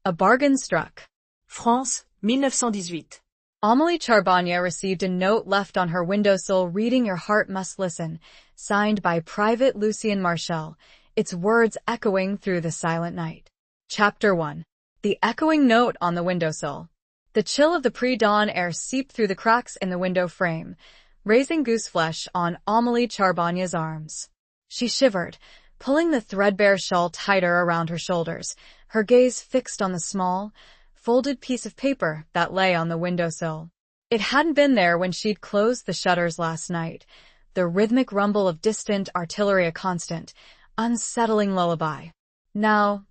A bargain struck. France, 1918. Amélie Charbonnier received a note left on her windowsill reading "Your heart must listen," signed by Private Lucien Marchal, its words echoing through the silent night. Chapter 1. The echoing note on the windowsill. The chill of the pre-dawn air seeped through the cracks in the window frame, raising gooseflesh on Amélie Charbonnier's arms. She shivered, pulling the threadbare shawl tighter around her shoulders, her gaze fixed on the small, folded piece of paper that lay on the windowsill. It hadn't been there when she'd closed the shutters last night, the rhythmic rumble of distant artillery a constant, unsettling lullaby. Now,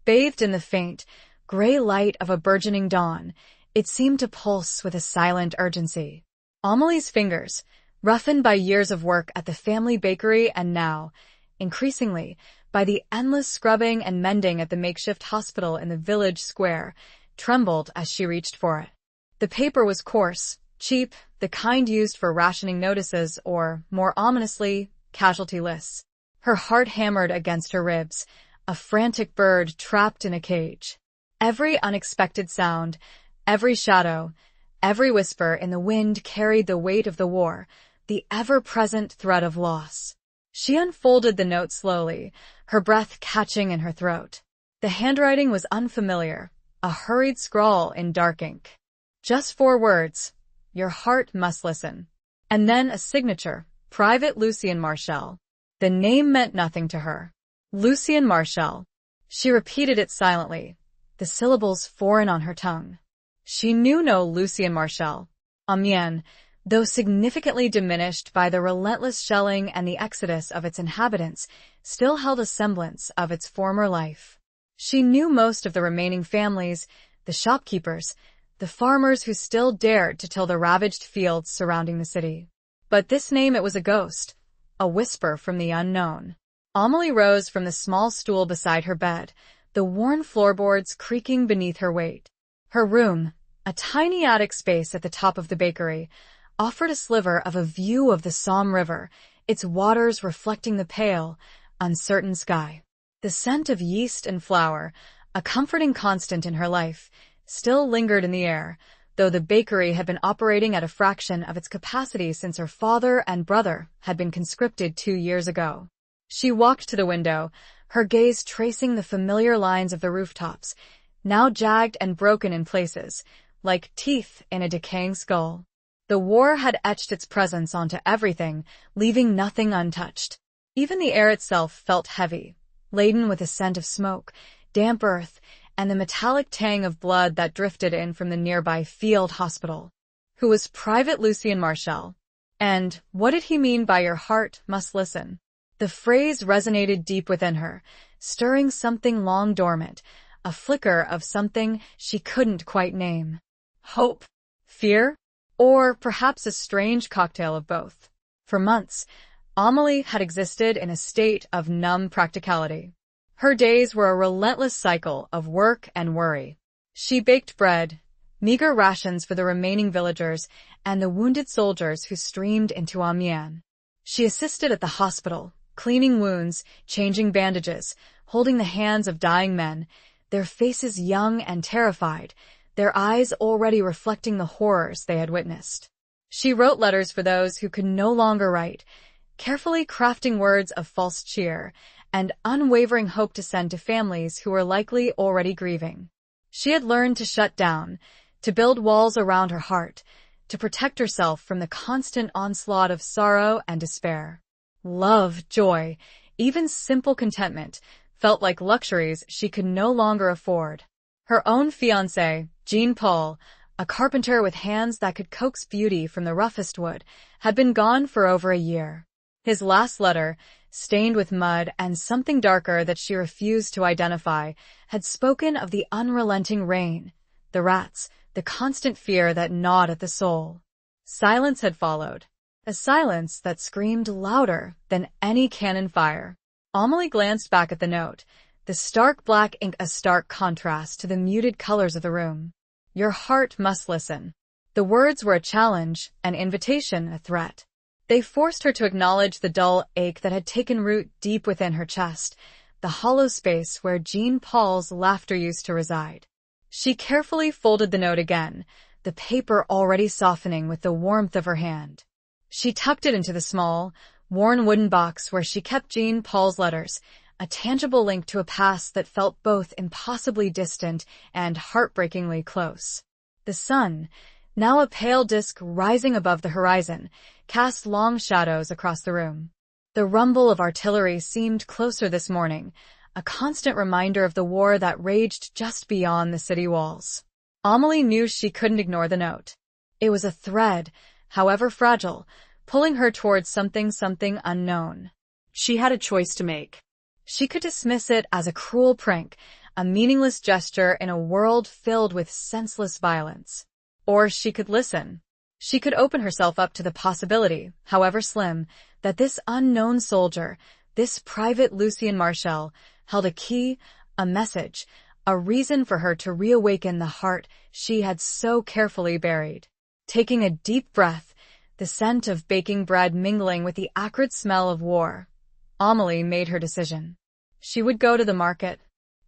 bathed in the faint, gray light of a burgeoning dawn, it seemed to pulse with a silent urgency. Amélie's fingers, roughened by years of work at the family bakery and now, increasingly, by the endless scrubbing and mending at the makeshift hospital in the village square, trembled as she reached for it. The paper was coarse, cheap, the kind used for rationing notices or, more ominously, casualty lists. Her heart hammered against her ribs, a frantic bird trapped in a cage. Every unexpected sound, every shadow, every whisper in the wind carried the weight of the war, the ever-present threat of loss. She unfolded the note slowly, her breath catching in her throat. The handwriting was unfamiliar, a hurried scrawl in dark ink. Just 4 words, "Your heart must listen." And then a signature, Private Lucien Marchal. The name meant nothing to her. Lucien Marchal. She repeated it silently, the syllables foreign on her tongue. She knew no Lucien Marchal. Amiens, though significantly diminished by the relentless shelling and the exodus of its inhabitants, still held a semblance of its former life. She knew most of the remaining families, the shopkeepers, the farmers who still dared to till the ravaged fields surrounding the city. But this name, it was a ghost, a whisper from the unknown. Amélie rose from the small stool beside her bed, the worn floorboards creaking beneath her weight. Her room, a tiny attic space at the top of the bakery, offered a sliver of a view of the Somme River, its waters reflecting the pale, uncertain sky. The scent of yeast and flour, a comforting constant in her life, still lingered in the air, though the bakery had been operating at a fraction of its capacity since her father and brother had been conscripted 2 years ago. She walked to the window, her gaze tracing the familiar lines of the rooftops, now jagged and broken in places, like teeth in a decaying skull. The war had etched its presence onto everything, leaving nothing untouched. Even the air itself felt heavy, laden with a scent of smoke, damp earth, and the metallic tang of blood that drifted in from the nearby field hospital. Who was Private Lucien Marchal? And what did he mean by "your heart must listen"? The phrase resonated deep within her, stirring something long dormant, a flicker of something she couldn't quite name. Hope? Fear? Or perhaps a strange cocktail of both. For months, Amélie had existed in a state of numb practicality. Her days were a relentless cycle of work and worry. She baked bread, meager rations for the remaining villagers, and the wounded soldiers who streamed into Amiens. She assisted at the hospital, cleaning wounds, changing bandages, holding the hands of dying men, their faces young and terrified, their eyes already reflecting the horrors they had witnessed. She wrote letters for those who could no longer write, carefully crafting words of false cheer and unwavering hope to send to families who were likely already grieving. She had learned to shut down, to build walls around her heart, to protect herself from the constant onslaught of sorrow and despair. Love, joy, even simple contentment felt like luxuries she could no longer afford. Her own fiancé, Jean-Paul, a carpenter with hands that could coax beauty from the roughest wood, had been gone for over a year. His last letter, stained with mud and something darker that she refused to identify, had spoken of the unrelenting rain, the rats, the constant fear that gnawed at the soul. Silence had followed, a silence that screamed louder than any cannon fire. Amélie glanced back at the note, the stark black ink a stark contrast to the muted colors of the room. "Your heart must listen." The words were a challenge, an invitation, a threat. They forced her to acknowledge the dull ache that had taken root deep within her chest, the hollow space where Jean-Paul's laughter used to reside. She carefully folded the note again, the paper already softening with the warmth of her hand. She tucked it into the small, worn wooden box where she kept Jean Paul's letters, a tangible link to a past that felt both impossibly distant and heartbreakingly close. The sun, now a pale disk rising above the horizon, cast long shadows across the room. The rumble of artillery seemed closer this morning, a constant reminder of the war that raged just beyond the city walls. Amelie knew she couldn't ignore the note. It was a thread, however fragile, pulling her towards something unknown. She had a choice to make. She could dismiss it as a cruel prank, a meaningless gesture in a world filled with senseless violence. Or she could listen. She could open herself up to the possibility, however slim, that this unknown soldier, this private Lucien Marchal, held a key, a message, a reason for her to reawaken the heart she had so carefully buried. Taking a deep breath, the scent of baking bread mingling with the acrid smell of war, Amelie made her decision. She would go to the market.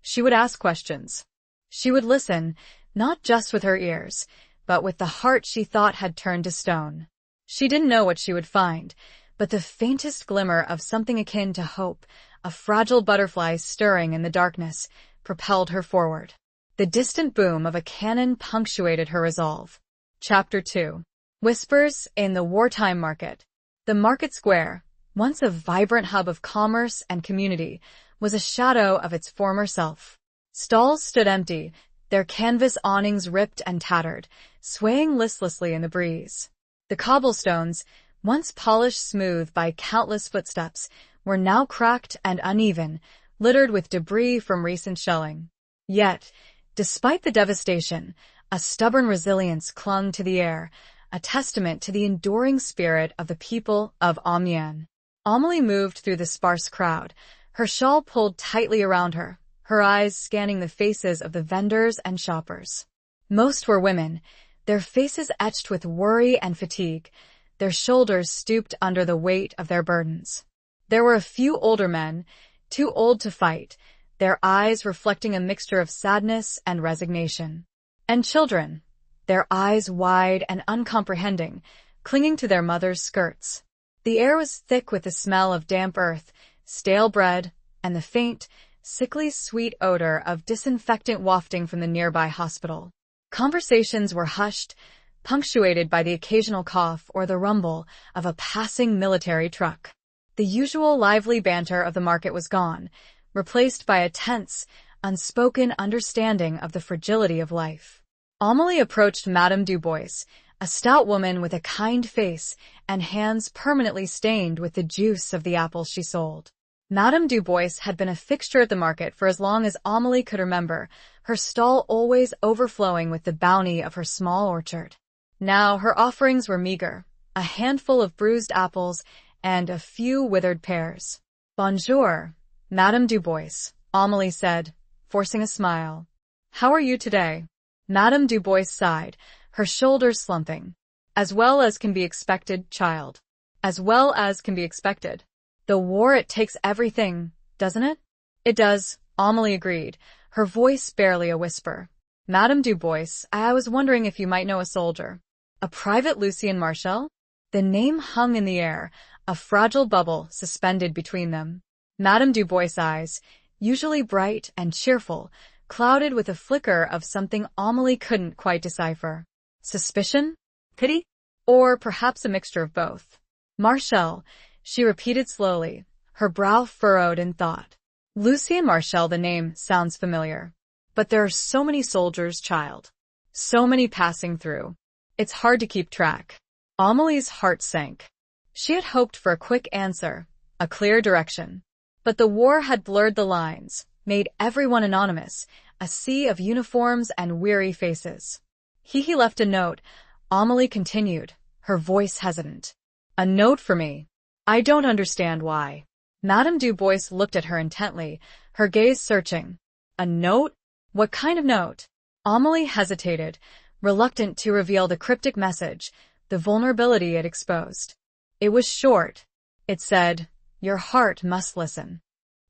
She would ask questions. She would listen, not just with her ears, but with the heart she thought had turned to stone. She didn't know what she would find, but the faintest glimmer of something akin to hope, a fragile butterfly stirring in the darkness, propelled her forward. The distant boom of a cannon punctuated her resolve. Chapter 2. Whispers in the Wartime Market. The market square, once a vibrant hub of commerce and community, was a shadow of its former self. Stalls stood empty, their canvas awnings ripped and tattered, swaying listlessly in the breeze. The cobblestones, once polished smooth by countless footsteps, were now cracked and uneven, littered with debris from recent shelling. Yet, despite the devastation, a stubborn resilience clung to the air, a testament to the enduring spirit of the people of Amiens. Amelie moved through the sparse crowd, her shawl pulled tightly around her, her eyes scanning the faces of the vendors and shoppers. Most were women, their faces etched with worry and fatigue, their shoulders stooped under the weight of their burdens. There were a few older men, too old to fight, their eyes reflecting a mixture of sadness and resignation. And children, their eyes wide and uncomprehending, clinging to their mothers' skirts. The air was thick with the smell of damp earth, stale bread, and the faint, sickly sweet odor of disinfectant wafting from the nearby hospital. Conversations were hushed, punctuated by the occasional cough or the rumble of a passing military truck. The usual lively banter of the market was gone, replaced by a tense, unspoken understanding of the fragility of life. Amelie approached Madame Dubois, a stout woman with a kind face and hands permanently stained with the juice of the apples she sold. Madame Dubois had been a fixture at the market for as long as Amelie could remember, her stall always overflowing with the bounty of her small orchard. Now her offerings were meager, a handful of bruised apples and a few withered pears. "Bonjour, Madame Dubois," Amelie said, forcing a smile. "How are you today?" Madame Dubois sighed, her shoulders slumping. "As well as can be expected, child. As well as can be expected. The war, it takes everything, doesn't it?" "It does," Amelie agreed, her voice barely a whisper. "Madame Dubois, I was wondering if you might know a soldier. A private Lucien Marchal?" The name hung in the air, a fragile bubble suspended between them. Madame Dubois' eyes, usually bright and cheerful, clouded with a flicker of something Amelie couldn't quite decipher. Suspicion? Pity? Or perhaps a mixture of both. "Marchal," she repeated slowly, her brow furrowed in thought. "Lucien Marchal, the name sounds familiar. But there are so many soldiers, child. So many passing through. It's hard to keep track." Amelie's heart sank. She had hoped for a quick answer, a clear direction. But the war had blurred the lines, made everyone anonymous, a sea of uniforms and weary faces. He left a note," Amelie continued, her voice hesitant. "A note for me. I don't understand why." Madame Dubois looked at her intently, her gaze searching. "A note? What kind of note?" Amelie hesitated, reluctant to reveal the cryptic message, the vulnerability it exposed. It was short. It said, "Your heart must listen."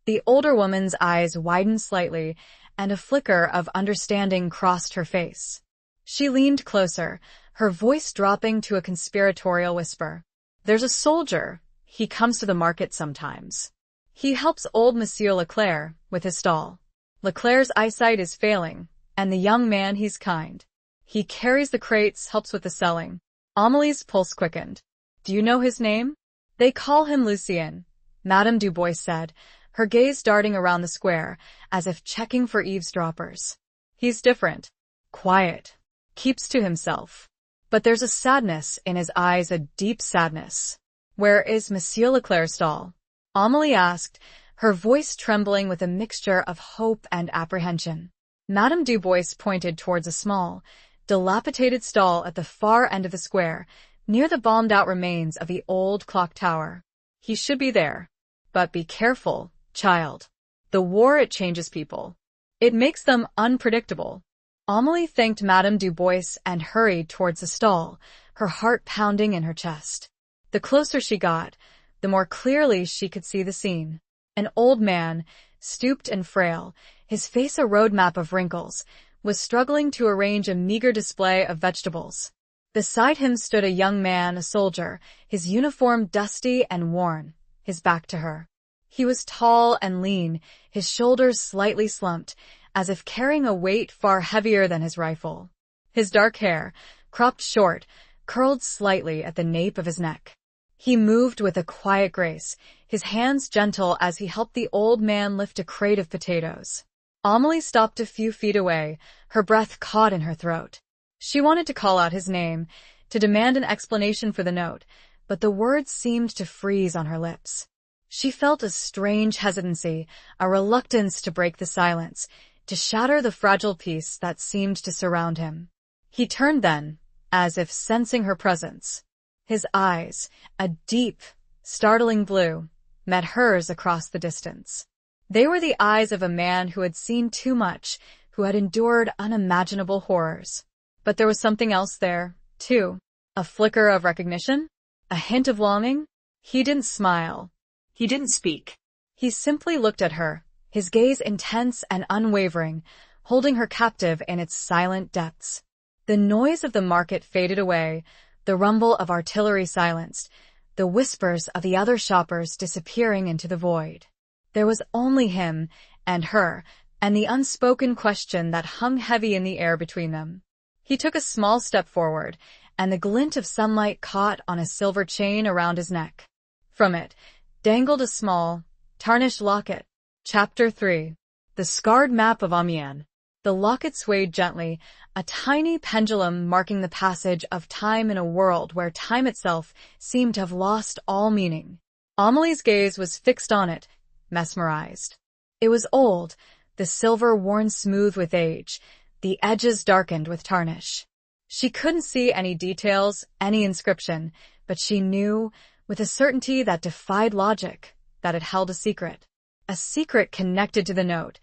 The older woman's eyes widened slightly, and a flicker of understanding crossed her face. She leaned closer, her voice dropping to a conspiratorial whisper. "There's a soldier. He comes to the market sometimes. He helps old Monsieur Leclerc with his stall. Leclerc's eyesight is failing, and the young man, he's kind. He carries the crates, helps with the selling." Amelie's pulse quickened. "Do you know his name?" "They call him Lucien," Madame Dubois said, her gaze darting around the square, as if checking for eavesdroppers. "He's different. Quiet. Keeps to himself. But there's a sadness in his eyes, a deep sadness." "Where is Monsieur Leclerc's stall?" Amelie asked, her voice trembling with a mixture of hope and apprehension. Madame Dubois pointed towards a small, dilapidated stall at the far end of the square, near the bombed-out remains of the old clock tower. "He should be there. But be careful, child. The war, it changes people. It makes them unpredictable." Amelie thanked Madame Dubois and hurried towards the stall, her heart pounding in her chest. The closer she got, the more clearly she could see the scene. An old man, stooped and frail, his face a roadmap of wrinkles, was struggling to arrange a meager display of vegetables. Beside him stood a young man, a soldier, his uniform dusty and worn, his back to her. He was tall and lean, his shoulders slightly slumped, as if carrying a weight far heavier than his rifle. His dark hair, cropped short, curled slightly at the nape of his neck. He moved with a quiet grace, his hands gentle as he helped the old man lift a crate of potatoes. Amelie stopped a few feet away, her breath caught in her throat. She wanted to call out his name, to demand an explanation for the note, but the words seemed to freeze on her lips. She felt a strange hesitancy, a reluctance to break the silence, to shatter the fragile peace that seemed to surround him. He turned then, as if sensing her presence. His eyes, a deep, startling blue, met hers across the distance. They were the eyes of a man who had seen too much, who had endured unimaginable horrors. But there was something else there, too. A flicker of recognition? A hint of longing? He didn't smile. He didn't speak. He simply looked at her, his gaze intense and unwavering, holding her captive in its silent depths. The noise of the market faded away, the rumble of artillery silenced, the whispers of the other shoppers disappearing into the void. There was only him and her, and the unspoken question that hung heavy in the air between them. He took a small step forward, and the glint of sunlight caught on a silver chain around his neck. From it dangled a small, tarnished locket. Chapter 3. The Scarred Map of Amiens. The locket swayed gently, a tiny pendulum marking the passage of time in a world where time itself seemed to have lost all meaning. Amelie's gaze was fixed on it, mesmerized. It was old, the silver worn smooth with age, the edges darkened with tarnish. She couldn't see any details, any inscription, but she knew, with a certainty that defied logic, that it held a secret. A secret connected to the note,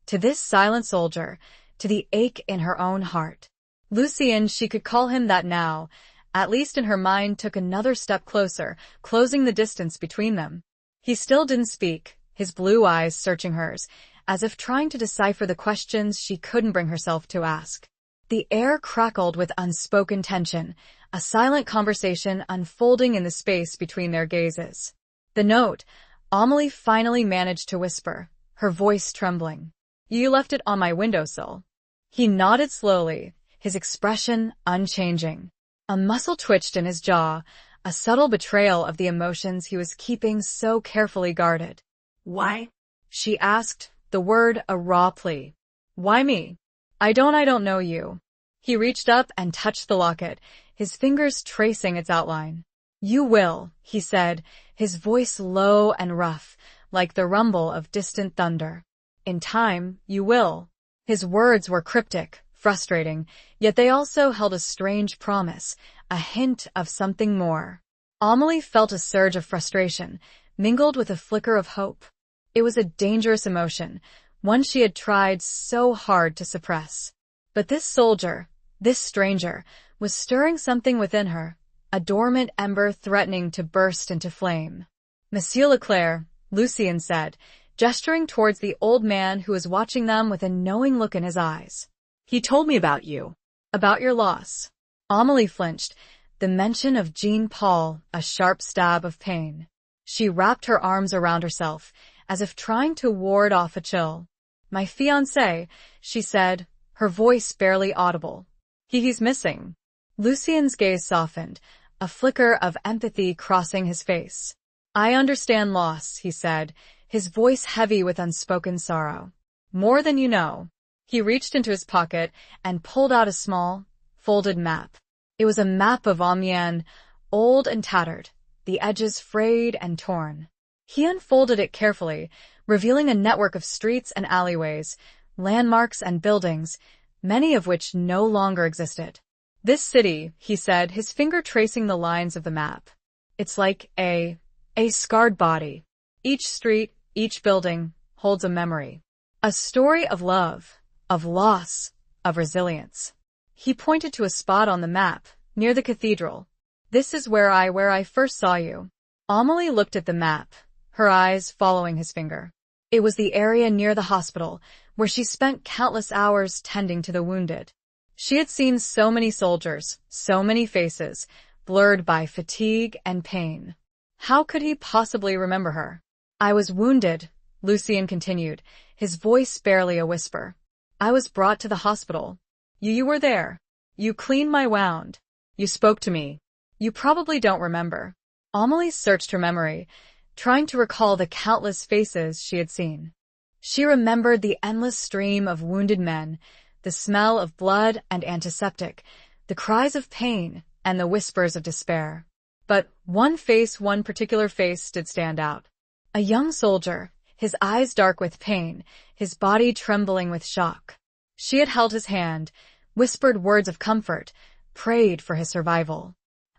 to this silent soldier, to the ache in her own heart. Lucien, she could call him that now, at least in her mind, took another step closer, closing the distance between them. He still didn't speak, his blue eyes searching hers, as if trying to decipher the questions she couldn't bring herself to ask. The air crackled with unspoken tension, a silent conversation unfolding in the space between their gazes. The note, Amelie finally managed to whisper, her voice trembling. "You left it on my windowsill." He nodded slowly, his expression unchanging. A muscle twitched in his jaw, a subtle betrayal of the emotions he was keeping so carefully guarded. "Why?" she asked, the word a raw plea. "Why me? I don't know you." He reached up and touched the locket, his fingers tracing its outline. "You will," he said, his voice low and rough, like the rumble of distant thunder. "In time, you will." His words were cryptic, frustrating, yet they also held a strange promise, a hint of something more. Amelie felt a surge of frustration, mingled with a flicker of hope. It was a dangerous emotion, one she had tried so hard to suppress. But this soldier, this stranger, was stirring something within her, a dormant ember threatening to burst into flame. "Monsieur Leclerc," Lucien said, gesturing towards the old man who was watching them with a knowing look in his eyes. He told me about you. About your loss. Amelie flinched. The mention of Jean-Paul, a sharp stab of pain. She wrapped her arms around herself, as if trying to ward off a chill. My fiancé, she said, her voice barely audible. He's missing. Lucien's gaze softened, a flicker of empathy crossing his face. I understand loss, he said, his voice heavy with unspoken sorrow. More than you know. He reached into his pocket and pulled out a small, folded map. It was a map of Amiens, old and tattered, the edges frayed and torn. He unfolded it carefully, revealing a network of streets and alleyways, landmarks and buildings, many of which no longer existed. This city, he said, his finger tracing the lines of the map. It's like a scarred body. Each street, each building, holds a memory. A story of love, of loss, of resilience. He pointed to a spot on the map, near the cathedral. This is where I first saw you. Amelie looked at the map, her eyes following his finger. It was the area near the hospital, where she spent countless hours tending to the wounded. She had seen so many soldiers, so many faces, blurred by fatigue and pain. How could he possibly remember her? I was wounded, Lucien continued, his voice barely a whisper. I was brought to the hospital. You were there. You cleaned my wound. You spoke to me. You probably don't remember. Amelie searched her memory, trying to recall the countless faces she had seen. She remembered the endless stream of wounded men, the smell of blood and antiseptic, the cries of pain, and the whispers of despair. But one particular face did stand out. A young soldier, his eyes dark with pain, his body trembling with shock. She had held his hand, whispered words of comfort, prayed for his survival.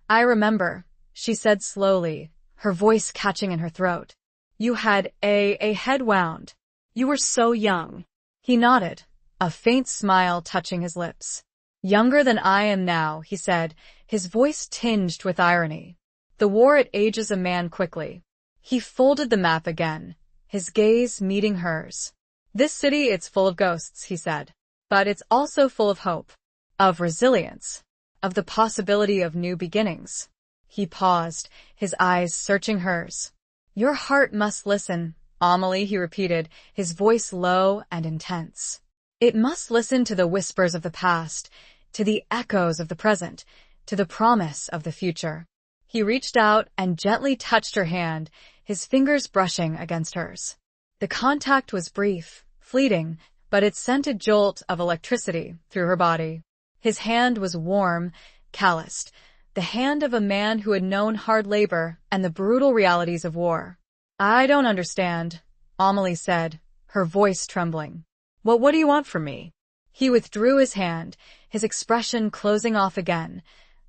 I remember, she said slowly, her voice catching in her throat. You had a head wound. You were so young. He nodded, a faint smile touching his lips. Younger than I am now, he said, his voice tinged with irony. The war it ages a man quickly. He folded the map again, his gaze meeting hers. This city, it's full of ghosts, he said. But it's also full of hope, of resilience, of the possibility of new beginnings. He paused, his eyes searching hers. Your heart must listen, Amelie, he repeated, his voice low and intense. It must listen to the whispers of the past, to the echoes of the present, to the promise of the future. He reached out and gently touched her hand, his fingers brushing against hers. The contact was brief, fleeting, but it sent a jolt of electricity through her body. His hand was warm, calloused, the hand of a man who had known hard labor and the brutal realities of war. I don't understand, Amelie said, her voice trembling. What do you want from me? He withdrew his hand, his expression closing off again,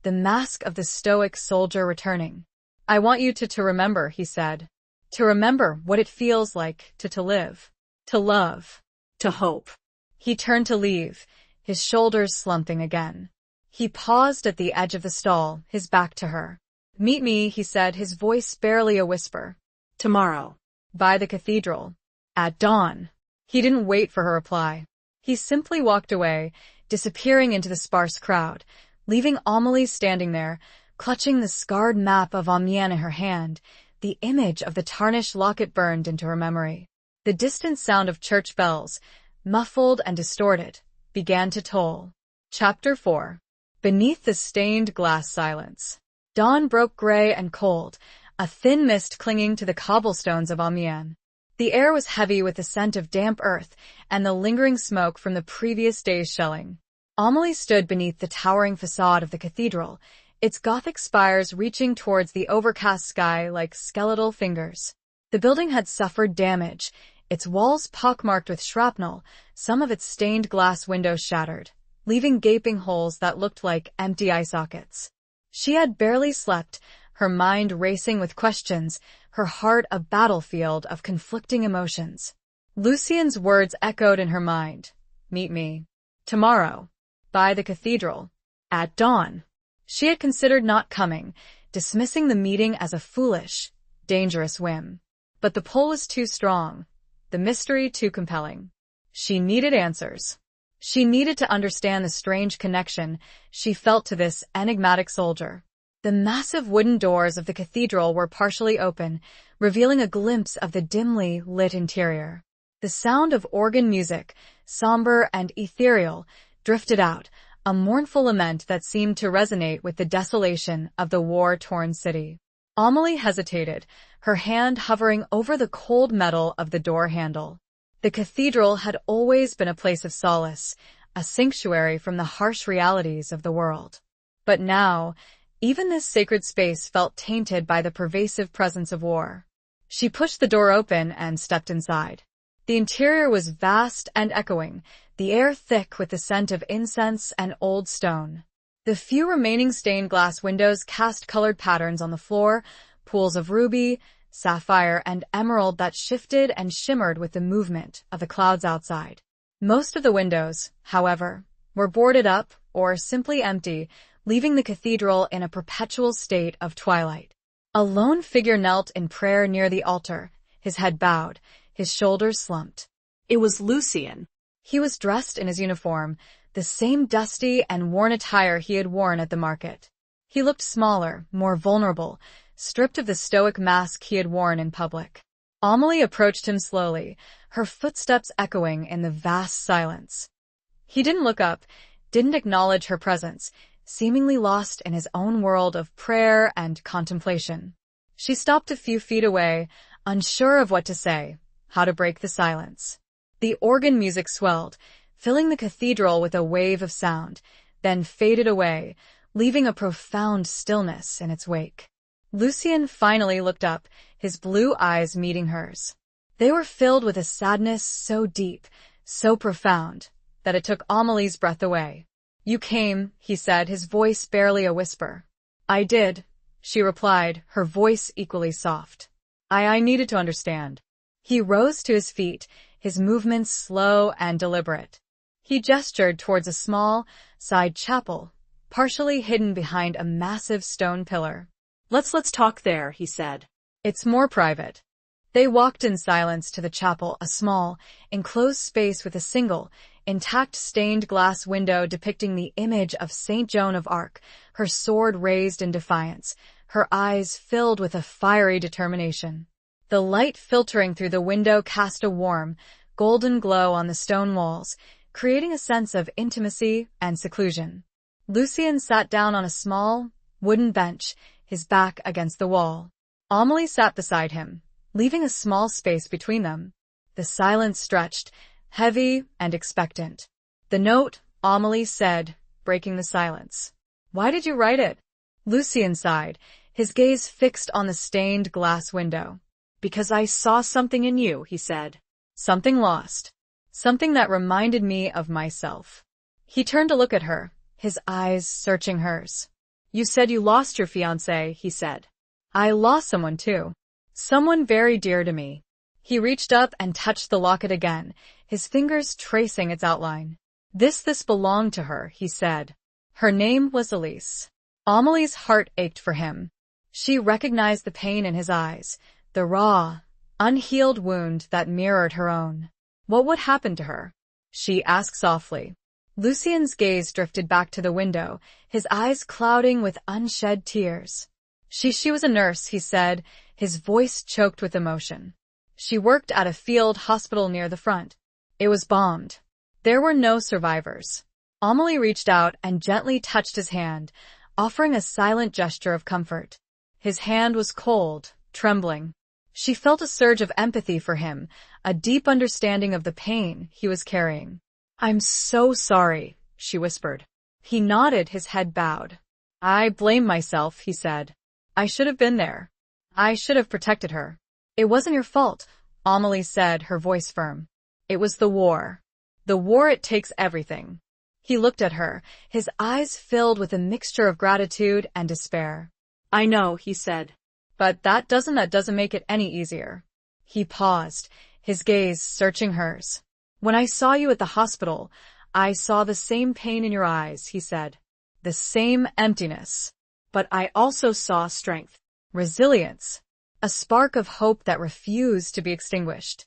the mask of the stoic soldier returning. I want you to remember, he said. To remember what it feels like to live, to love. To hope. He turned to leave, his shoulders slumping again. He paused at the edge of the stall, his back to her. Meet me, he said, his voice barely a whisper. Tomorrow. By the cathedral. At dawn. He didn't wait for her reply. He simply walked away, disappearing into the sparse crowd, leaving Amelie standing there, clutching the scarred map of Amiens in her hand, the image of the tarnished locket burned into her memory. The distant sound of church bells, muffled and distorted, began to toll. Chapter 4. Beneath the stained glass silence. Dawn broke gray and cold, a thin mist clinging to the cobblestones of Amiens. The air was heavy with the scent of damp earth and the lingering smoke from the previous day's shelling. Amelie stood beneath the towering facade of the cathedral, its Gothic spires reaching towards the overcast sky like skeletal fingers. The building had suffered damage, its walls pockmarked with shrapnel, some of its stained glass windows shattered, leaving gaping holes that looked like empty eye sockets. She had barely slept, her mind racing with questions, her heart a battlefield of conflicting emotions. Lucien's words echoed in her mind. Meet me. Tomorrow. By the cathedral. At dawn. She had considered not coming, dismissing the meeting as a foolish, dangerous whim. But the pull was too strong. the mystery too compelling. She needed answers. She needed to understand the strange connection she felt to this enigmatic soldier. The massive wooden doors of the cathedral were partially open, revealing a glimpse of the dimly lit interior. The sound of organ music, somber and ethereal, drifted out, a mournful lament that seemed to resonate with the desolation of the war-torn city. Amelie hesitated, her hand hovering over the cold metal of the door handle. The cathedral had always been a place of solace, a sanctuary from the harsh realities of the world. But now, even this sacred space felt tainted by the pervasive presence of war. She pushed the door open and stepped inside. The interior was vast and echoing, the air thick with the scent of incense and old stone. The few remaining stained glass windows cast colored patterns on the floor, pools of ruby, sapphire, and emerald that shifted and shimmered with the movement of the clouds outside. Most of the windows, however, were boarded up or simply empty, leaving the cathedral in a perpetual state of twilight. A lone figure knelt in prayer near the altar, his head bowed, his shoulders slumped. It was Lucien. He was dressed in his uniform, the same dusty and worn attire he had worn at the market. He looked smaller, more vulnerable, stripped of the stoic mask he had worn in public. Amelie approached him slowly, her footsteps echoing in the vast silence. He didn't look up, didn't acknowledge her presence, seemingly lost in his own world of prayer and contemplation. She stopped a few feet away, unsure of what to say, how to break the silence. The organ music swelled, filling the cathedral with a wave of sound, then faded away, leaving a profound stillness in its wake. Lucien finally looked up, his blue eyes meeting hers. They were filled with a sadness so deep, so profound, that it took Amelie's breath away. "You came," he said, his voice barely a whisper. "I did," she replied, her voice equally soft. I needed to understand." He rose to his feet, his movements slow and deliberate. He gestured towards a small, side chapel, partially hidden behind a massive stone pillar. Let's talk there," he said. "It's more private." They walked in silence to the chapel, a small, enclosed space with a single, intact stained glass window depicting the image of Saint Joan of Arc, her sword raised in defiance, her eyes filled with a fiery determination. The light filtering through the window cast a warm, golden glow on the stone walls, creating a sense of intimacy and seclusion. Lucien sat down on a small, wooden bench, his back against the wall. Amelie sat beside him, leaving a small space between them. The silence stretched, heavy and expectant. "The note," Amelie said, breaking the silence. "Why did you write it?" Lucien sighed, his gaze fixed on the stained glass window. "Because I saw something in you," he said. "Something lost. Something that reminded me of myself." He turned to look at her, his eyes searching hers. "You said you lost your fiancé," he said. "I lost someone too. Someone very dear to me." He reached up and touched the locket again, his fingers tracing its outline. This belonged to her," he said. Her name was Elise. Amelie's heart ached for him. She recognized the pain in his eyes, the raw, unhealed wound that mirrored her own. What would happen to her? She asked softly. Lucien's gaze drifted back to the window, his eyes clouding with unshed tears. She was a nurse, he said, his voice choked with emotion. She worked at a field hospital near the front. It was bombed. There were no survivors. Amelie reached out and gently touched his hand, offering a silent gesture of comfort. His hand was cold, trembling. She felt a surge of empathy for him, a deep understanding of the pain he was carrying. "I'm so sorry," she whispered. He nodded, his head bowed. "I blame myself," he said. "I should have been there. I should have protected her." "It wasn't your fault," Amelie said, her voice firm. "It was the war. The war, it takes everything." He looked at her, his eyes filled with a mixture of gratitude and despair. "I know," he said. "But that doesn't make it any easier." He paused, his gaze searching hers. "When I saw you at the hospital, I saw the same pain in your eyes," he said. "The same emptiness. But I also saw strength, resilience, a spark of hope that refused to be extinguished."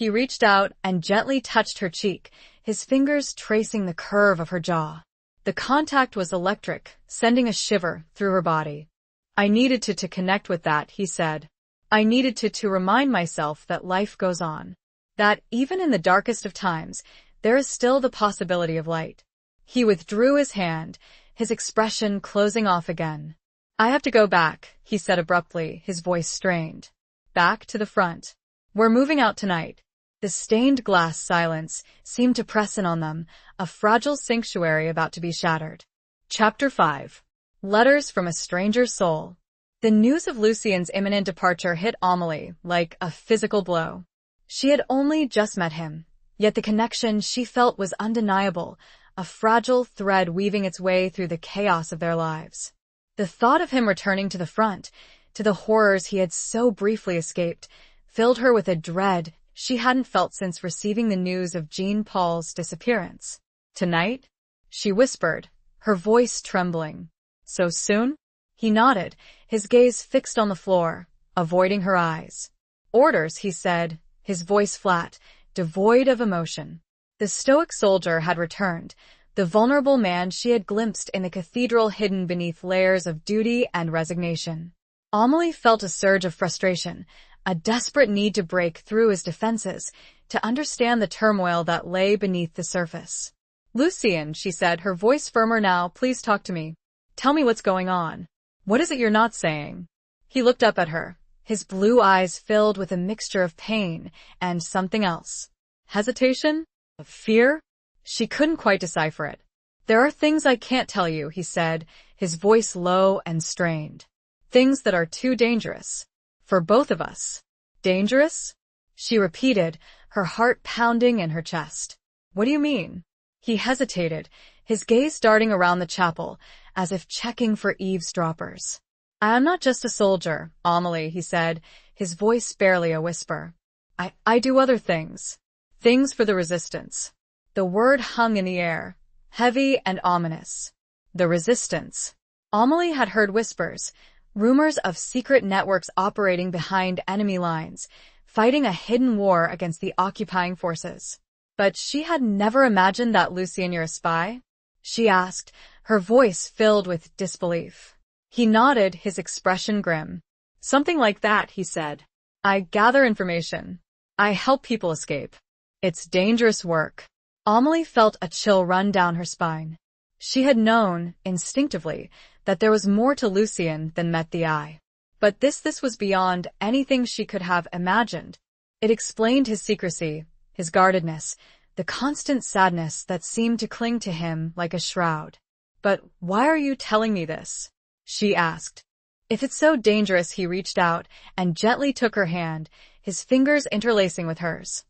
He reached out and gently touched her cheek, his fingers tracing the curve of her jaw. The contact was electric, sending a shiver through her body. I needed to connect with that, he said. I needed to remind myself that life goes on. That even in the darkest of times, there is still the possibility of light. He withdrew his hand, his expression closing off again. I have to go back, he said abruptly, his voice strained. Back to the front. We're moving out tonight. The stained glass silence seemed to press in on them, a fragile sanctuary about to be shattered. Chapter 5. Letters from a Stranger's Soul. The news of Lucien's imminent departure hit Amelie like a physical blow. She had only just met him, yet the connection she felt was undeniable, a fragile thread weaving its way through the chaos of their lives. The thought of him returning to the front, to the horrors he had so briefly escaped, filled her with a dread she hadn't felt since receiving the news of Jean-Paul's disappearance. Tonight? She whispered, her voice trembling. So soon? He nodded, his gaze fixed on the floor, avoiding her eyes. Orders, he said, his voice flat, devoid of emotion. The stoic soldier had returned, the vulnerable man she had glimpsed in the cathedral hidden beneath layers of duty and resignation. Amelie felt a surge of frustration, a desperate need to break through his defenses, to understand the turmoil that lay beneath the surface. Lucien, she said, her voice firmer now, please talk to me. Tell me what's going on. What is it you're not saying? He looked up at her, his blue eyes filled with a mixture of pain and something else. Hesitation? Of fear? She couldn't quite decipher it. There are things I can't tell you, he said, his voice low and strained. Things that are too dangerous. For both of us. Dangerous? She repeated, her heart pounding in her chest. What do you mean? He hesitated, his gaze darting around the chapel, as if checking for eavesdroppers. I am not just a soldier, Amelie, he said, his voice barely a whisper. I do other things. Things for the resistance. The word hung in the air, heavy and ominous. The resistance. Amelie had heard whispers, rumors of secret networks operating behind enemy lines, fighting a hidden war against the occupying forces. But she had never imagined that Lucien were a spy? She asked, her voice filled with disbelief. He nodded, his expression grim. Something like that, he said. I gather information. I help people escape. It's dangerous work. Amelie felt a chill run down her spine. She had known, instinctively, that there was more to Lucien than met the eye. But this was beyond anything she could have imagined. It explained his secrecy, his guardedness, the constant sadness that seemed to cling to him like a shroud. But why are you telling me this? She asked. If it's so dangerous, he reached out and gently took her hand, his fingers interlacing with hers.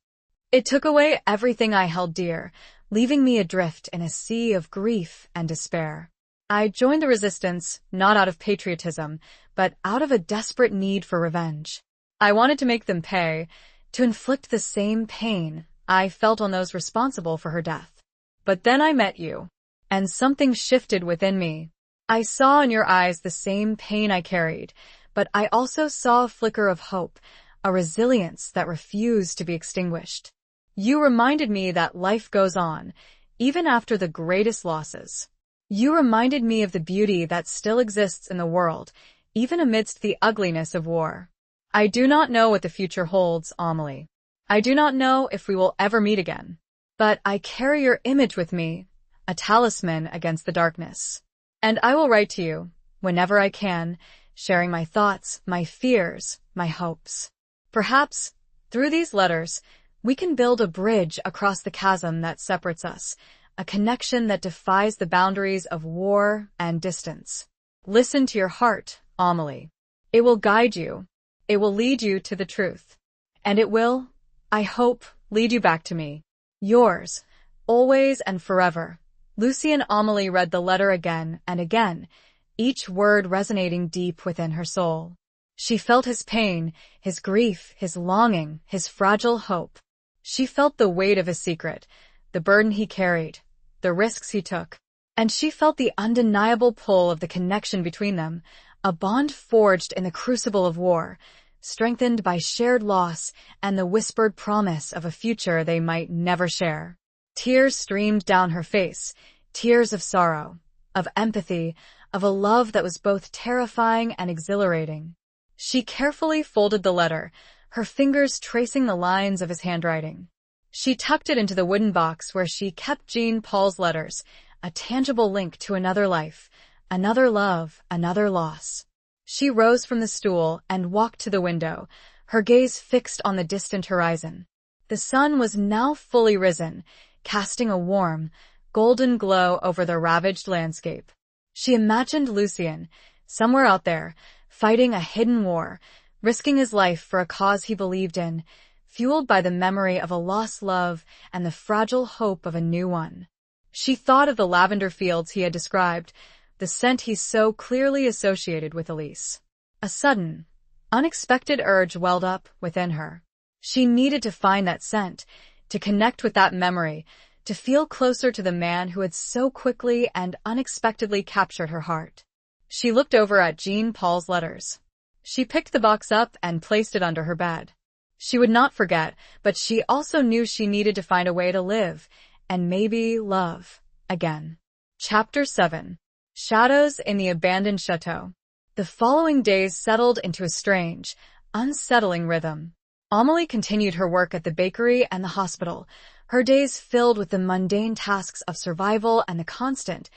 It took away everything I held dear, leaving me adrift in a sea of grief and despair. I joined the resistance, not out of patriotism, but out of a desperate need for revenge. I wanted to make them pay, to inflict the same pain I felt on those responsible for her death. But then I met you, and something shifted within me. I saw in your eyes the same pain I carried, but I also saw a flicker of hope, a resilience that refused to be extinguished. You reminded me that life goes on, even after the greatest losses. You reminded me of the beauty that still exists in the world, even amidst the ugliness of war. I do not know what the future holds, Amelie. I do not know if we will ever meet again. But I carry your image with me, a talisman against the darkness. And I will write to you, whenever I can, sharing my thoughts, my fears, my hopes. Perhaps, through these letters, we can build a bridge across the chasm that separates us, a connection that defies the boundaries of war and distance. Listen to your heart, Amelie. It will guide you. It will lead you to the truth. And it will, I hope, lead you back to me. Yours, always and forever. Lucien. Amelie read the letter again and again, each word resonating deep within her soul. She felt his pain, his grief, his longing, his fragile hope. She felt the weight of his secret, the burden he carried, the risks he took. And she felt the undeniable pull of the connection between them, a bond forged in the crucible of war, strengthened by shared loss and the whispered promise of a future they might never share. Tears streamed down her face, tears of sorrow, of empathy, of a love that was both terrifying and exhilarating. She carefully folded the letter, her fingers tracing the lines of his handwriting. She tucked it into the wooden box where she kept Jean Paul's letters, a tangible link to another life, another love, another loss. She rose from the stool and walked to the window, her gaze fixed on the distant horizon. The sun was now fully risen, casting a warm, golden glow over the ravaged landscape. She imagined Lucien, somewhere out there, fighting a hidden war, risking his life for a cause he believed in, fueled by the memory of a lost love and the fragile hope of a new one. She thought of the lavender fields he had described, the scent he so clearly associated with Elise. A sudden, unexpected urge welled up within her. She needed to find that scent, to connect with that memory, to feel closer to the man who had so quickly and unexpectedly captured her heart. She looked over at Jean Paul's letters. She picked the box up and placed it under her bed. She would not forget, but she also knew she needed to find a way to live, and maybe love, again. Chapter 7. Shadows in the Abandoned Chateau. The following days settled into a strange, unsettling rhythm. Amélie continued her work at the bakery and the hospital, her days filled with the mundane tasks of survival and the constant,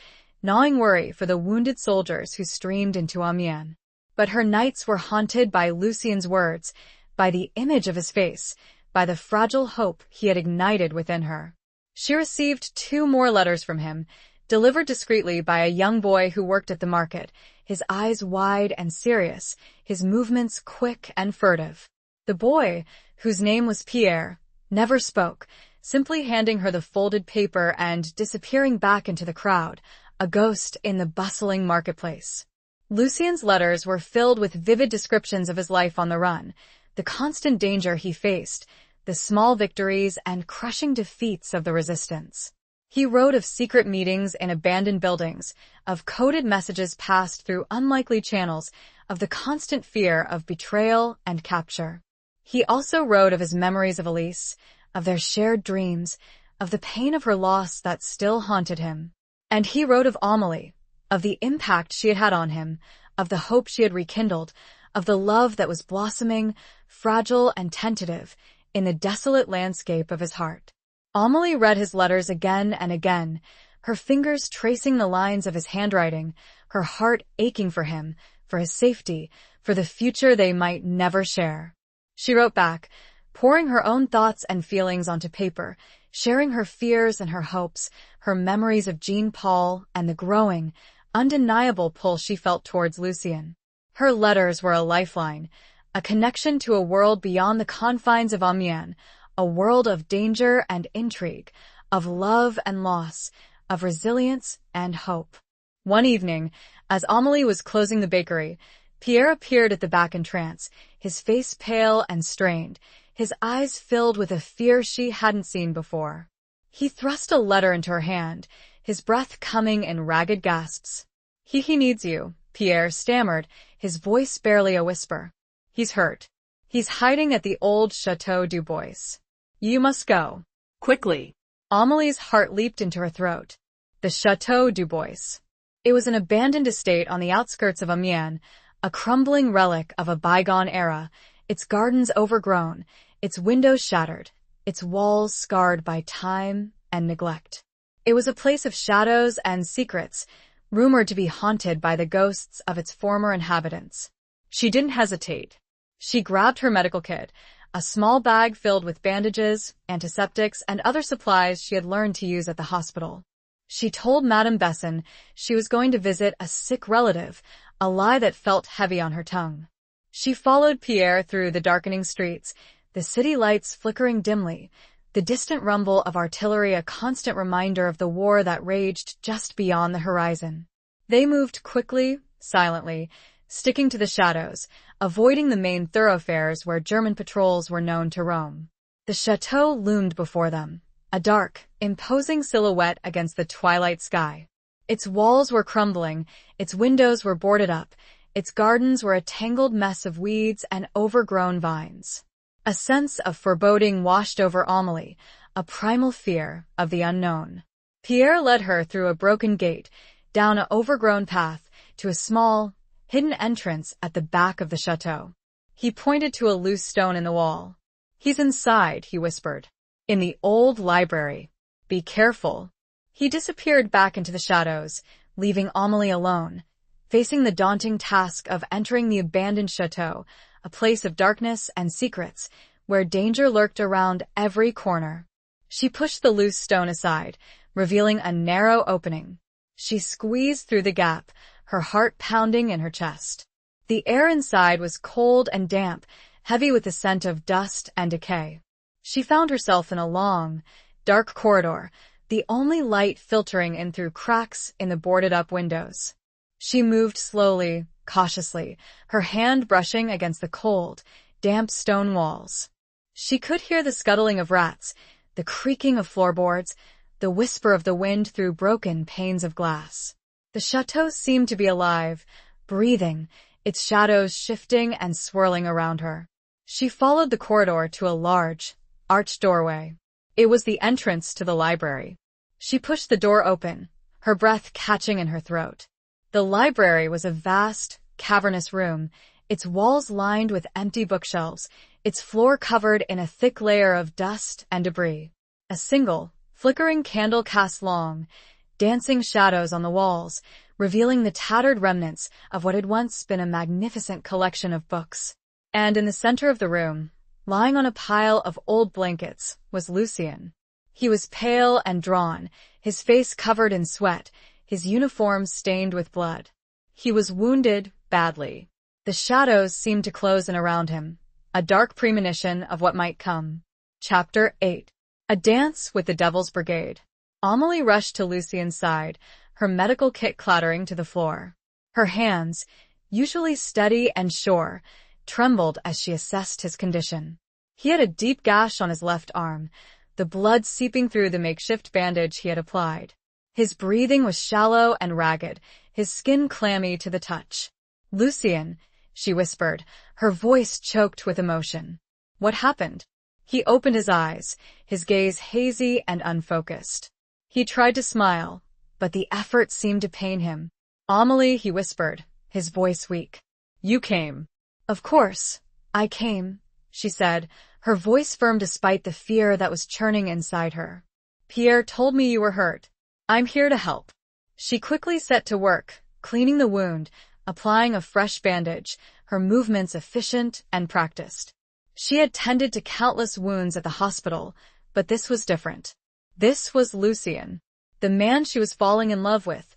gnawing worry for the wounded soldiers who streamed into Amiens. But her nights were haunted by Lucien's words, by the image of his face, by the fragile hope he had ignited within her. She received 2 more letters from him, delivered discreetly by a young boy who worked at the market, his eyes wide and serious, his movements quick and furtive. The boy, whose name was Pierre, never spoke, simply handing her the folded paper and disappearing back into the crowd, a ghost in the bustling marketplace. Lucien's letters were filled with vivid descriptions of his life on the run, the constant danger he faced, the small victories and crushing defeats of the resistance. He wrote of secret meetings in abandoned buildings, of coded messages passed through unlikely channels, of the constant fear of betrayal and capture. He also wrote of his memories of Elise, of their shared dreams, of the pain of her loss that still haunted him. And he wrote of Amélie, of the impact she had had on him, of the hope she had rekindled, of the love that was blossoming, fragile and tentative, in the desolate landscape of his heart. Amélie read his letters again and again, her fingers tracing the lines of his handwriting, her heart aching for him, for his safety, for the future they might never share. She wrote back, pouring her own thoughts and feelings onto paper, sharing her fears and her hopes, her memories of Jean Paul and the growing, undeniable pull she felt towards Lucien. Her letters were a lifeline, a connection to a world beyond the confines of Amiens, a world of danger and intrigue, of love and loss, of resilience and hope. One evening, as Amélie was closing the bakery, Pierre appeared at the back entrance, his face pale and strained, his eyes filled with a fear she hadn't seen before. He thrust a letter into her hand, his breath coming in ragged gasps. He needs you, Pierre stammered, his voice barely a whisper. He's hurt. He's hiding at the old Chateau du Bois. You must go. Quickly. Amélie's heart leaped into her throat. The Chateau du Bois. It was an abandoned estate on the outskirts of Amiens, a crumbling relic of a bygone era, its gardens overgrown, its windows shattered, its walls scarred by time and neglect. It was a place of shadows and secrets, rumored to be haunted by the ghosts of its former inhabitants. She didn't hesitate. She grabbed her medical kit, a small bag filled with bandages, antiseptics, and other supplies she had learned to use at the hospital. She told Madame Besson she was going to visit a sick relative, a lie that felt heavy on her tongue. She followed Pierre through the darkening streets, the city lights flickering dimly, the distant rumble of artillery a constant reminder of the war that raged just beyond the horizon. They moved quickly, silently, sticking to the shadows, avoiding the main thoroughfares where German patrols were known to roam. The chateau loomed before them, a dark, imposing silhouette against the twilight sky. Its walls were crumbling, its windows were boarded up, Its gardens were a tangled mess of weeds and overgrown vines. A sense of foreboding washed over Amélie, a primal fear of the unknown. Pierre led her through a broken gate, down an overgrown path, to a small, hidden entrance at the back of the chateau. He pointed to a loose stone in the wall. "He's inside," he whispered. "In the old library. Be careful." He disappeared back into the shadows, leaving Amélie alone, facing the daunting task of entering the abandoned chateau, a place of darkness and secrets, where danger lurked around every corner. She pushed the loose stone aside, revealing a narrow opening. She squeezed through the gap, her heart pounding in her chest. The air inside was cold and damp, heavy with the scent of dust and decay. She found herself in a long, dark corridor, the only light filtering in through cracks in the boarded-up windows. She moved slowly, cautiously, her hand brushing against the cold, damp stone walls. She could hear the scuttling of rats, the creaking of floorboards, the whisper of the wind through broken panes of glass. The chateau seemed to be alive, breathing, its shadows shifting and swirling around her. She followed the corridor to a large, arched doorway. It was the entrance to the library. She pushed the door open, her breath catching in her throat. The library was a vast, cavernous room, its walls lined with empty bookshelves, its floor covered in a thick layer of dust and debris. A single, flickering candle cast long, dancing shadows on the walls, revealing the tattered remnants of what had once been a magnificent collection of books. And in the center of the room, lying on a pile of old blankets, was Lucien. He was pale and drawn, his face covered in sweat, his uniform stained with blood. He was wounded badly. The shadows seemed to close in around him, a dark premonition of what might come. Chapter 8. A Dance with the Devil's Brigade. Amélie rushed to Lucien's side, her medical kit clattering to the floor. Her hands, usually steady and sure, trembled as she assessed his condition. He had a deep gash on his left arm, the blood seeping through the makeshift bandage he had applied. His breathing was shallow and ragged, his skin clammy to the touch. "Lucien," she whispered, her voice choked with emotion. "What happened?" He opened his eyes, his gaze hazy and unfocused. He tried to smile, but the effort seemed to pain him. "Amélie," he whispered, his voice weak. "You came." "Of course, I came," she said, her voice firm despite the fear that was churning inside her. "Pierre told me you were hurt. I'm here to help." She quickly set to work, cleaning the wound, applying a fresh bandage, her movements efficient and practiced. She had tended to countless wounds at the hospital, but this was different. This was Lucien, the man she was falling in love with,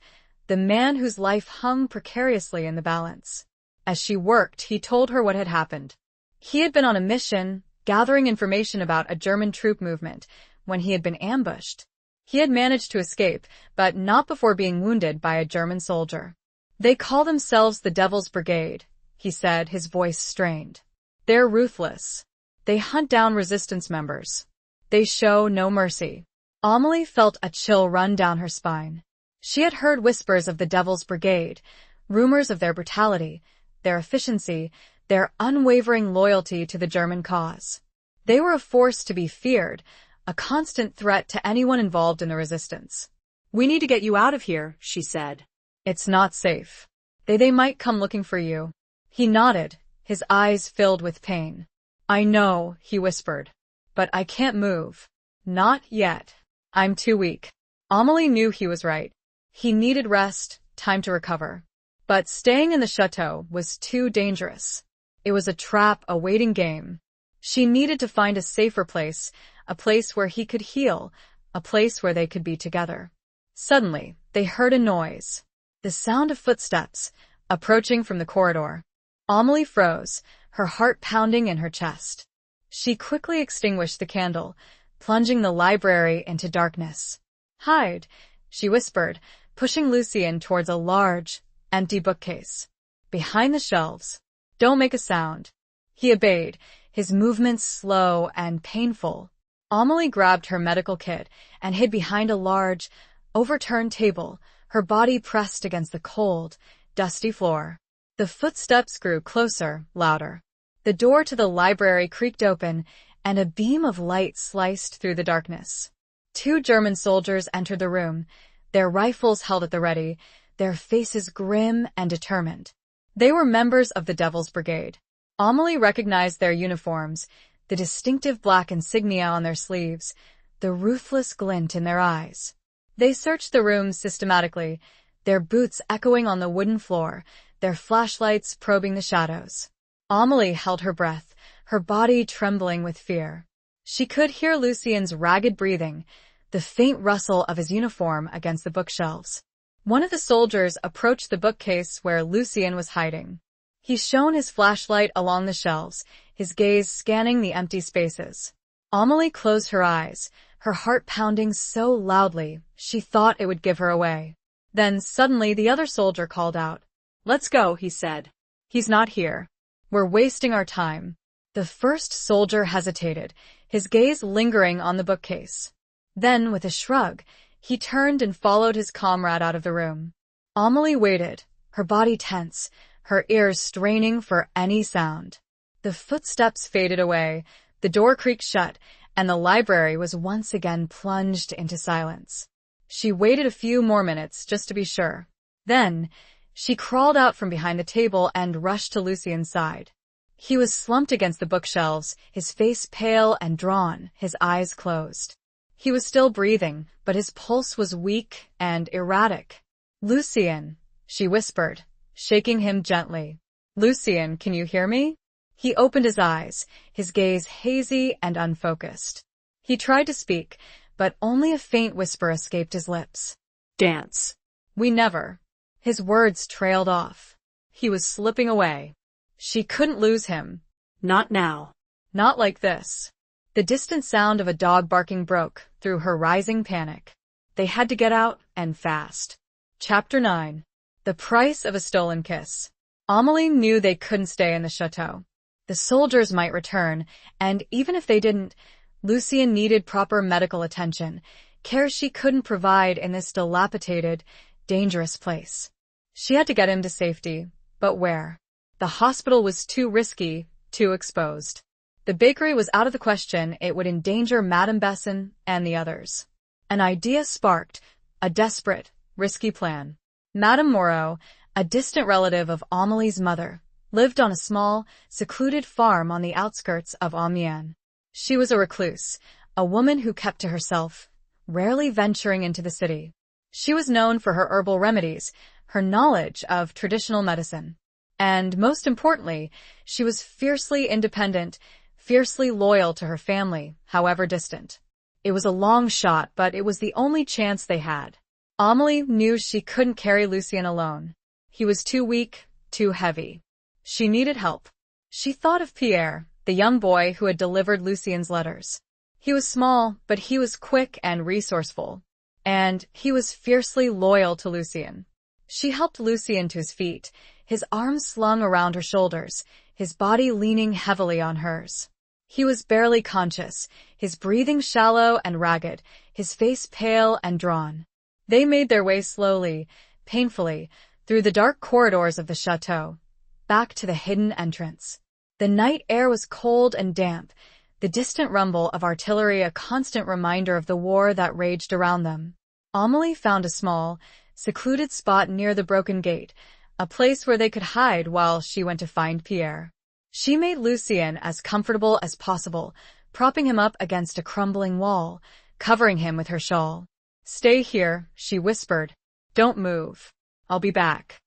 the man whose life hung precariously in the balance. As she worked, he told her what had happened. He had been on a mission, gathering information about a German troop movement, when he had been ambushed. He had managed to escape, but not before being wounded by a German soldier. "They call themselves the Devil's Brigade," he said, his voice strained. "They're ruthless. They hunt down resistance members. They show no mercy." Amélie felt a chill run down her spine. She had heard whispers of the Devil's Brigade, rumors of their brutality, their efficiency, their unwavering loyalty to the German cause. They were a force to be feared, a constant threat to anyone involved in the resistance. "We need to get you out of here," she said. "It's not safe. They might come looking for you." He nodded, his eyes filled with pain. "I know," he whispered, "but I can't move. Not yet. I'm too weak." Amélie knew he was right. He needed rest, time to recover. But staying in the chateau was too dangerous. It was a trap, a waiting game. She needed to find a safer place, a place where he could heal, a place where they could be together. Suddenly, they heard a noise. The sound of footsteps, approaching from the corridor. Amélie froze, her heart pounding in her chest. She quickly extinguished the candle, plunging the library into darkness. "Hide," she whispered, pushing Lucien towards a large, empty bookcase. "Behind the shelves. Don't make a sound." He obeyed, his movements slow and painful. Amélie grabbed her medical kit and hid behind a large, overturned table, her body pressed against the cold, dusty floor. The footsteps grew closer, louder. The door to the library creaked open, and a beam of light sliced through the darkness. 2 German soldiers entered the room, their rifles held at the ready, their faces grim and determined. They were members of the Devil's Brigade. Amelie recognized their uniforms, the distinctive black insignia on their sleeves, the ruthless glint in their eyes. They searched the room systematically, their boots echoing on the wooden floor, their flashlights probing the shadows. Amelie held her breath, her body trembling with fear. She could hear Lucien's ragged breathing, the faint rustle of his uniform against the bookshelves. One of the soldiers approached the bookcase where Lucien was hiding. He shone his flashlight along the shelves, his gaze scanning the empty spaces. Amelie closed her eyes, her heart pounding so loudly she thought it would give her away. Then suddenly the other soldier called out. "Let's go," he said. "He's not here. We're wasting our time." The first soldier hesitated, his gaze lingering on the bookcase. Then, with a shrug, he turned and followed his comrade out of the room. Amelie waited, her body tense, her ears straining for any sound. The footsteps faded away, the door creaked shut, and the library was once again plunged into silence. She waited a few more minutes just to be sure. Then, she crawled out from behind the table and rushed to Lucien's side. He was slumped against the bookshelves, his face pale and drawn, his eyes closed. He was still breathing, but his pulse was weak and erratic. "Lucien," she whispered, shaking him gently. "Lucien, can you hear me?" He opened his eyes, his gaze hazy and unfocused. He tried to speak, but only a faint whisper escaped his lips. "Dance." "We never." His words trailed off. He was slipping away. She couldn't lose him. "Not now." Not like this. The distant sound of a dog barking broke through her rising panic. They had to get out, and fast. Chapter 9. The Price of a Stolen Kiss. Amelie knew they couldn't stay in the chateau. The soldiers might return, and even if they didn't, Lucien needed proper medical attention, care she couldn't provide in this dilapidated, dangerous place. She had to get him to safety, but where? The hospital was too risky, too exposed. The bakery was out of the question, it would endanger Madame Besson and the others. An idea sparked, a desperate, risky plan. Madame Moreau, a distant relative of Amelie's mother, lived on a small, secluded farm on the outskirts of Amiens. She was a recluse, a woman who kept to herself, rarely venturing into the city. She was known for her herbal remedies, her knowledge of traditional medicine. And most importantly, she was fiercely independent, fiercely loyal to her family, however distant. It was a long shot, but it was the only chance they had. Amelie knew she couldn't carry Lucien alone. He was too weak, too heavy. She needed help. She thought of Pierre, the young boy who had delivered Lucien's letters. He was small, but he was quick and resourceful. And he was fiercely loyal to Lucien. She helped Lucien to his feet, his arms slung around her shoulders, his body leaning heavily on hers. He was barely conscious, his breathing shallow and ragged, his face pale and drawn. They made their way slowly, painfully, through the dark corridors of the chateau, back to the hidden entrance. The night air was cold and damp, the distant rumble of artillery a constant reminder of the war that raged around them. Amelie found a small, secluded spot near the broken gate, a place where they could hide while she went to find Pierre. She made Lucien as comfortable as possible, propping him up against a crumbling wall, covering him with her shawl. "Stay here," she whispered. "Don't move. I'll be back."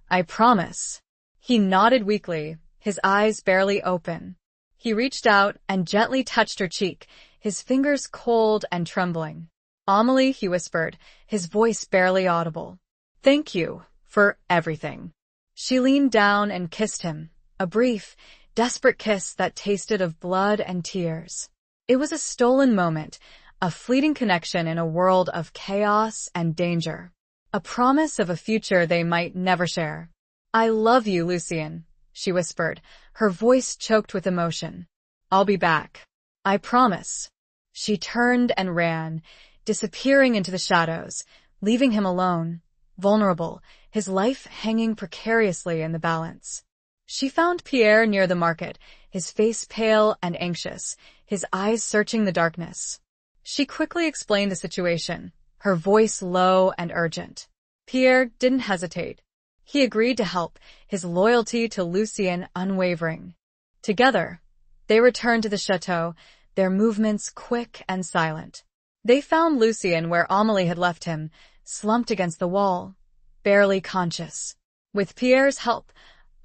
"I promise." He nodded weakly, his eyes barely open. He reached out and gently touched her cheek, his fingers cold and trembling. "Amelie," he whispered, his voice barely audible. "Thank you for everything." She leaned down and kissed him, a brief, desperate kiss that tasted of blood and tears. It was a stolen moment, a fleeting connection in a world of chaos and danger, a promise of a future they might never share. "I love you, Lucien," she whispered, her voice choked with emotion. "I'll be back. I promise." She turned and ran, disappearing into the shadows, leaving him alone, vulnerable, his life hanging precariously in the balance. She found Pierre near the market, his face pale and anxious, his eyes searching the darkness. She quickly explained the situation, her voice low and urgent. Pierre didn't hesitate. He agreed to help, his loyalty to Lucien unwavering. Together, they returned to the chateau, their movements quick and silent. They found Lucien where Amélie had left him, slumped against the wall, barely conscious. With Pierre's help,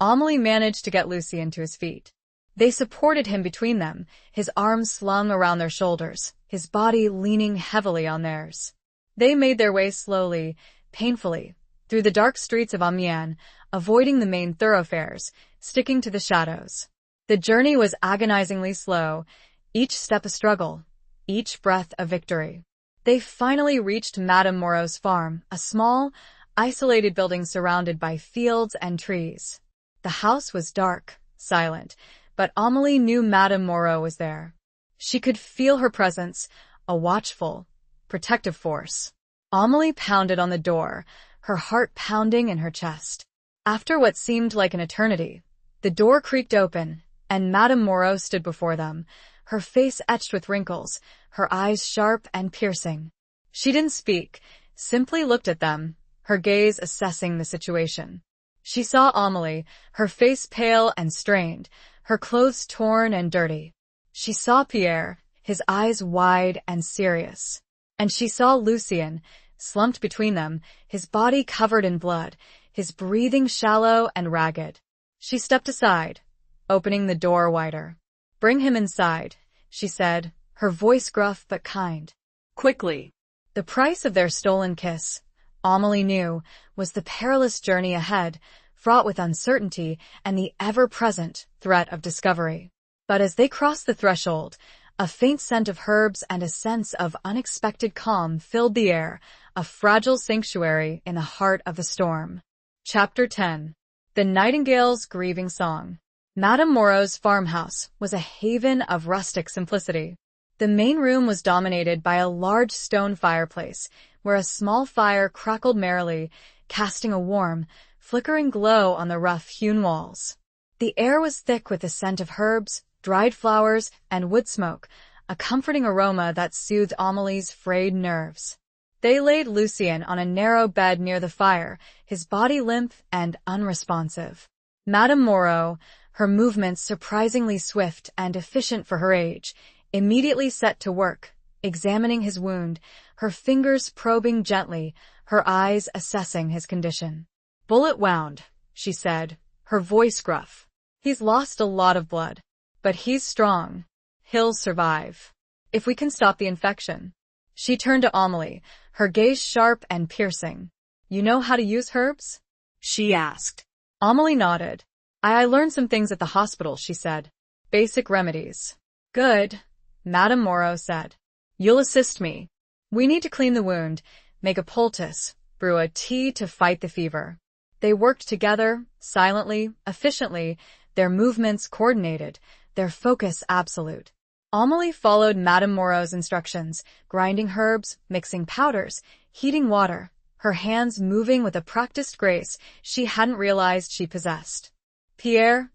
Amélie managed to get Lucien to his feet. They supported him between them, his arms slung around their shoulders, his body leaning heavily on theirs. They made their way slowly, painfully, through the dark streets of Amiens, avoiding the main thoroughfares, sticking to the shadows. The journey was agonizingly slow, each step a struggle, each breath a victory. They finally reached Madame Moreau's farm, a small, isolated building surrounded by fields and trees. The house was dark, silent, but Amélie knew Madame Moreau was there. She could feel her presence, a watchful, protective force. Amélie pounded on the door, her heart pounding in her chest. After what seemed like an eternity, the door creaked open, and Madame Moreau stood before them, her face etched with wrinkles, her eyes sharp and piercing. She didn't speak, simply looked at them, her gaze assessing the situation. She saw Amélie, her face pale and strained, her clothes torn and dirty. She saw Pierre, his eyes wide and serious. And she saw Lucien, slumped between them, his body covered in blood, his breathing shallow and ragged. She stepped aside, opening the door wider. "Bring him inside," she said, her voice gruff but kind. Quickly. The price of their stolen kiss, Amélie knew, was the perilous journey ahead, fraught with uncertainty and the ever-present threat of discovery. But as they crossed the threshold, a faint scent of herbs and a sense of unexpected calm filled the air, a fragile sanctuary in the heart of the storm. Chapter 10. The Nightingale's Grieving Song. Madame Moreau's farmhouse was a haven of rustic simplicity. The main room was dominated by a large stone fireplace, where a small fire crackled merrily, casting a warm, flickering glow on the rough-hewn walls. The air was thick with the scent of herbs, dried flowers, and wood smoke, a comforting aroma that soothed Amélie's frayed nerves. They laid Lucien on a narrow bed near the fire, his body limp and unresponsive. Madame Moreau, her movements surprisingly swift and efficient for her age, immediately set to work, examining his wound, her fingers probing gently, her eyes assessing his condition. "Bullet wound," she said, her voice gruff. "He's lost a lot of blood. But he's strong. He'll survive. If we can stop the infection." She turned to Amélie, her gaze sharp and piercing. "You know how to use herbs?" she asked. Amélie nodded. I learned some things at the hospital," she said. "Basic remedies." "Good," Madame Moreau said. "You'll assist me. We need to clean the wound, make a poultice, brew a tea to fight the fever." They worked together, silently, efficiently, their movements coordinated, their focus absolute. Amélie followed Madame Moreau's instructions, grinding herbs, mixing powders, heating water, her hands moving with a practiced grace she hadn't realized she possessed. Pierre,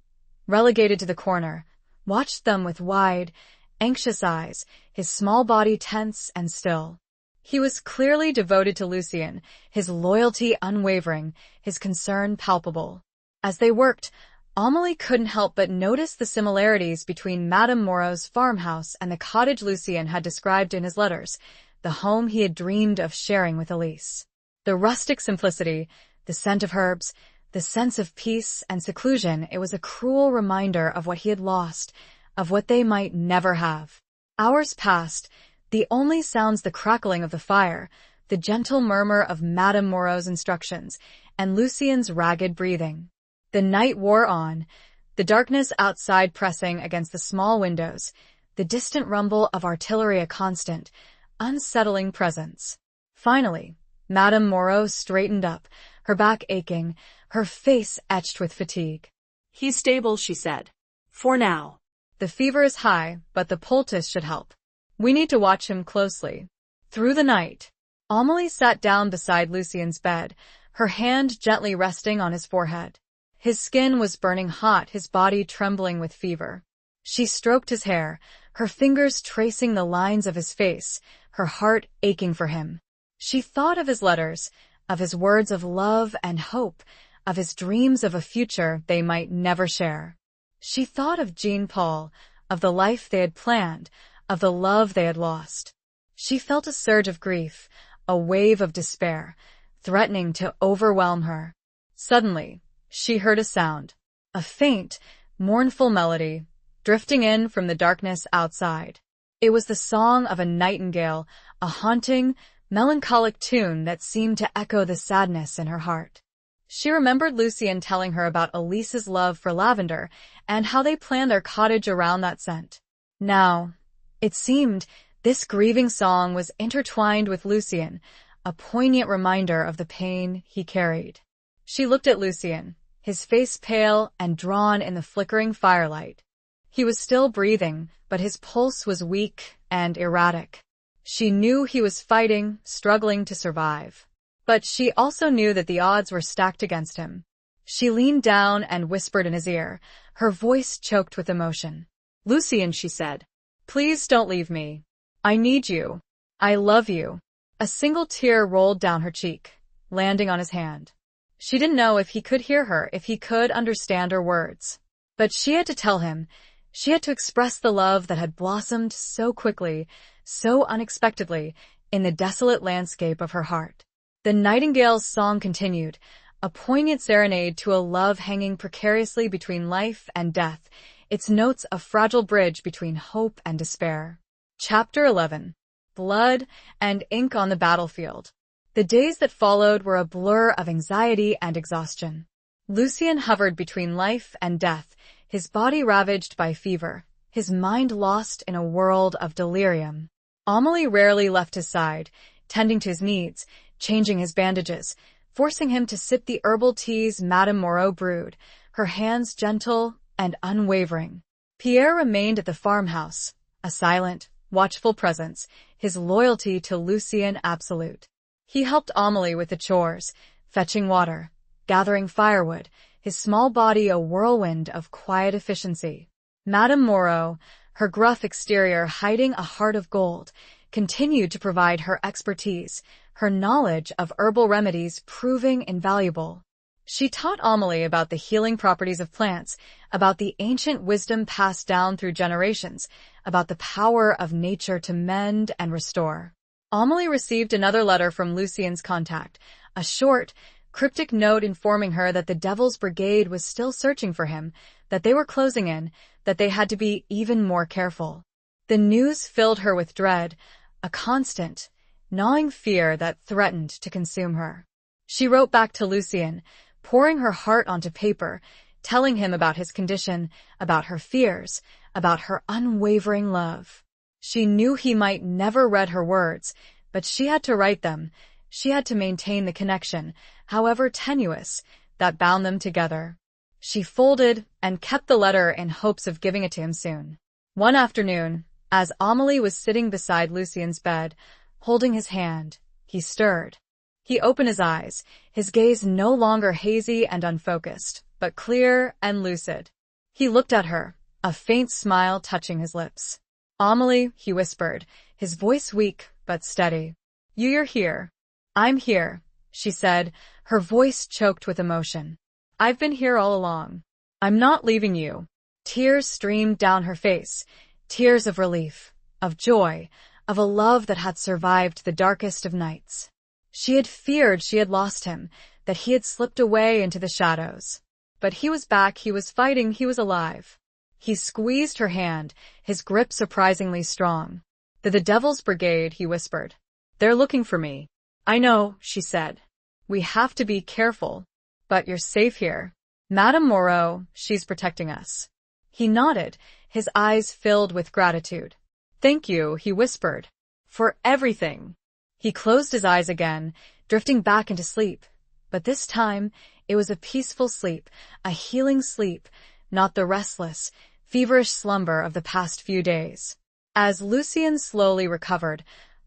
relegated to the corner, watched them with wide, anxious eyes, his small body tense and still. He was clearly devoted to Lucien, his loyalty unwavering, his concern palpable. As they worked, Amélie couldn't help but notice the similarities between Madame Moreau's farmhouse and the cottage Lucien had described in his letters, the home he had dreamed of sharing with Elise. The rustic simplicity, the scent of herbs, the sense of peace and seclusion, it was a cruel reminder of what he had lost, of what they might never have. Hours passed, the only sounds the crackling of the fire, the gentle murmur of Madame Moreau's instructions, and Lucien's ragged breathing. The night wore on, the darkness outside pressing against the small windows, the distant rumble of artillery a constant, unsettling presence. Finally, Madame Moreau straightened up, her back aching, her face etched with fatigue. "He's stable," she said. "For now." "The fever is high, but the poultice should help. We need to watch him closely." Through the night, Amélie sat down beside Lucien's bed, her hand gently resting on his forehead. His skin was burning hot, his body trembling with fever. She stroked his hair, her fingers tracing the lines of his face, her heart aching for him. She thought of his letters, of his words of love and hope, of his dreams of a future they might never share. She thought of Jean-Paul, of the life they had planned, of the love they had lost. She felt a surge of grief, a wave of despair, threatening to overwhelm her. Suddenly, she heard a sound, a faint, mournful melody, drifting in from the darkness outside. It was the song of a nightingale, a haunting, melancholic tune that seemed to echo the sadness in her heart. She remembered Lucien telling her about Elise's love for lavender and how they planned their cottage around that scent. Now, it seemed, this grieving song was intertwined with Lucien, a poignant reminder of the pain he carried. She looked at Lucien, his face pale and drawn in the flickering firelight. He was still breathing, but his pulse was weak and erratic. She knew he was fighting, struggling to survive. But she also knew that the odds were stacked against him. She leaned down and whispered in his ear, her voice choked with emotion. "Lucien," she said, "please don't leave me. I need you. I love you." A single tear rolled down her cheek, landing on his hand. She didn't know if he could hear her, if he could understand her words. But she had to tell him. She had to express the love that had blossomed so quickly, so unexpectedly, in the desolate landscape of her heart. The nightingale's song continued, a poignant serenade to a love hanging precariously between life and death, its notes a fragile bridge between hope and despair. Chapter 11. Blood and ink on the battlefield. The days that followed were a blur of anxiety and exhaustion. Lucien hovered between life and death, his body ravaged by fever, his mind lost in a world of delirium. Amélie rarely left his side, tending to his needs, changing his bandages, forcing him to sip the herbal teas Madame Moreau brewed, her hands gentle and unwavering. Pierre remained at the farmhouse, a silent, watchful presence, his loyalty to Lucien absolute. He helped Amélie with the chores, fetching water, gathering firewood, his small body a whirlwind of quiet efficiency. Madame Moreau, her gruff exterior hiding a heart of gold, continued to provide her expertise, her knowledge of herbal remedies proving invaluable. She taught Amélie about the healing properties of plants, about the ancient wisdom passed down through generations, about the power of nature to mend and restore. Amélie received another letter from Lucien's contact, a short, cryptic note informing her that the Devil's Brigade was still searching for him, that they were closing in, that they had to be even more careful. The news filled her with dread, a constant, gnawing fear that threatened to consume her. She wrote back to Lucien, pouring her heart onto paper, telling him about his condition, about her fears, about her unwavering love. She knew he might never read her words, but she had to write them. She had to maintain the connection, however tenuous, that bound them together. She folded and kept the letter in hopes of giving it to him soon. One afternoon, as Amélie was sitting beside Lucien's bed, holding his hand, he stirred. He opened his eyes, his gaze no longer hazy and unfocused, but clear and lucid. He looked at her, a faint smile touching his lips. "Amélie," he whispered, his voice weak but steady. "You're here." "I'm here," she said, her voice choked with emotion. "I've been here all along. I'm not leaving you." Tears streamed down her face, tears of relief, of joy, of a love that had survived the darkest of nights. She had feared she had lost him, that he had slipped away into the shadows. But he was back, he was fighting, he was alive. He squeezed her hand, his grip surprisingly strong. The Devil's Brigade," he whispered. "They're looking for me." "I know," she said. "We have to be careful. But you're safe here. Madame Moreau, she's protecting us." He nodded, his eyes filled with gratitude. "Thank you," he whispered. "For everything." He closed his eyes again, drifting back into sleep. But this time, it was a peaceful sleep, a healing sleep, not the restless, feverish slumber of the past few days. As Lucien slowly recovered,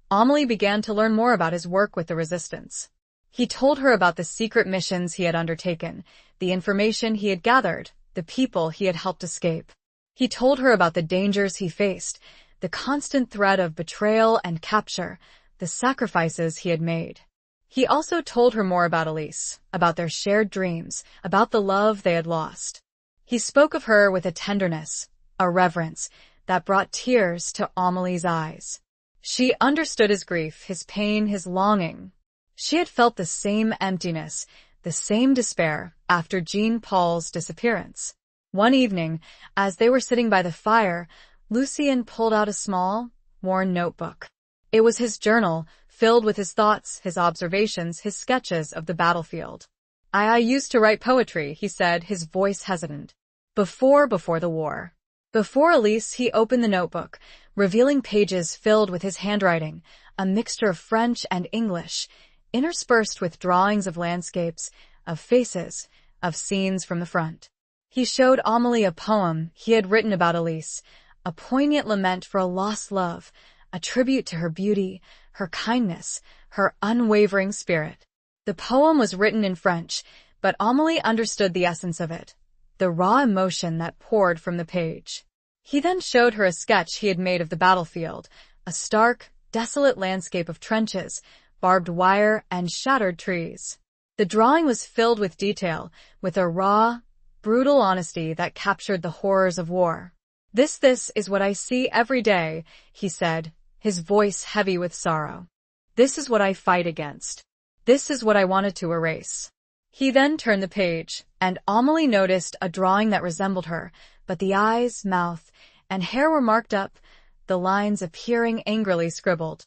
Amélie began to learn more about his work with the resistance. He told her about the secret missions he had undertaken, the information he had gathered, the people he had helped escape. He told her about the dangers he faced, the constant threat of betrayal and capture, the sacrifices he had made. He also told her more about Elise, about their shared dreams, about the love they had lost. He spoke of her with a tenderness, a reverence, that brought tears to Amelie's eyes. She understood his grief, his pain, his longing. She had felt the same emptiness, the same despair after Jean-Paul's disappearance. One evening, as they were sitting by the fire, Lucien pulled out a small, worn notebook. It was his journal, filled with his thoughts, his observations, his sketches of the battlefield. I used to write poetry, he said, his voice hesitant. Before the war. Before Elise, he opened the notebook, revealing pages filled with his handwriting, a mixture of French and English, interspersed with drawings of landscapes, of faces, of scenes from the front. He showed Amelie a poem he had written about Elise, a poignant lament for a lost love, a tribute to her beauty, her kindness, her unwavering spirit. The poem was written in French, but Amelie understood the essence of it, the raw emotion that poured from the page. He then showed her a sketch he had made of the battlefield, a stark, desolate landscape of trenches, barbed wire, and shattered trees. The drawing was filled with detail, with a raw, brutal honesty that captured the horrors of war. This is what I see every day, he said, his voice heavy with sorrow. This is what I fight against. This is what I wanted to erase. He then turned the page, and Amelie noticed a drawing that resembled her, but the eyes, mouth, and hair were marked up, the lines appearing angrily scribbled.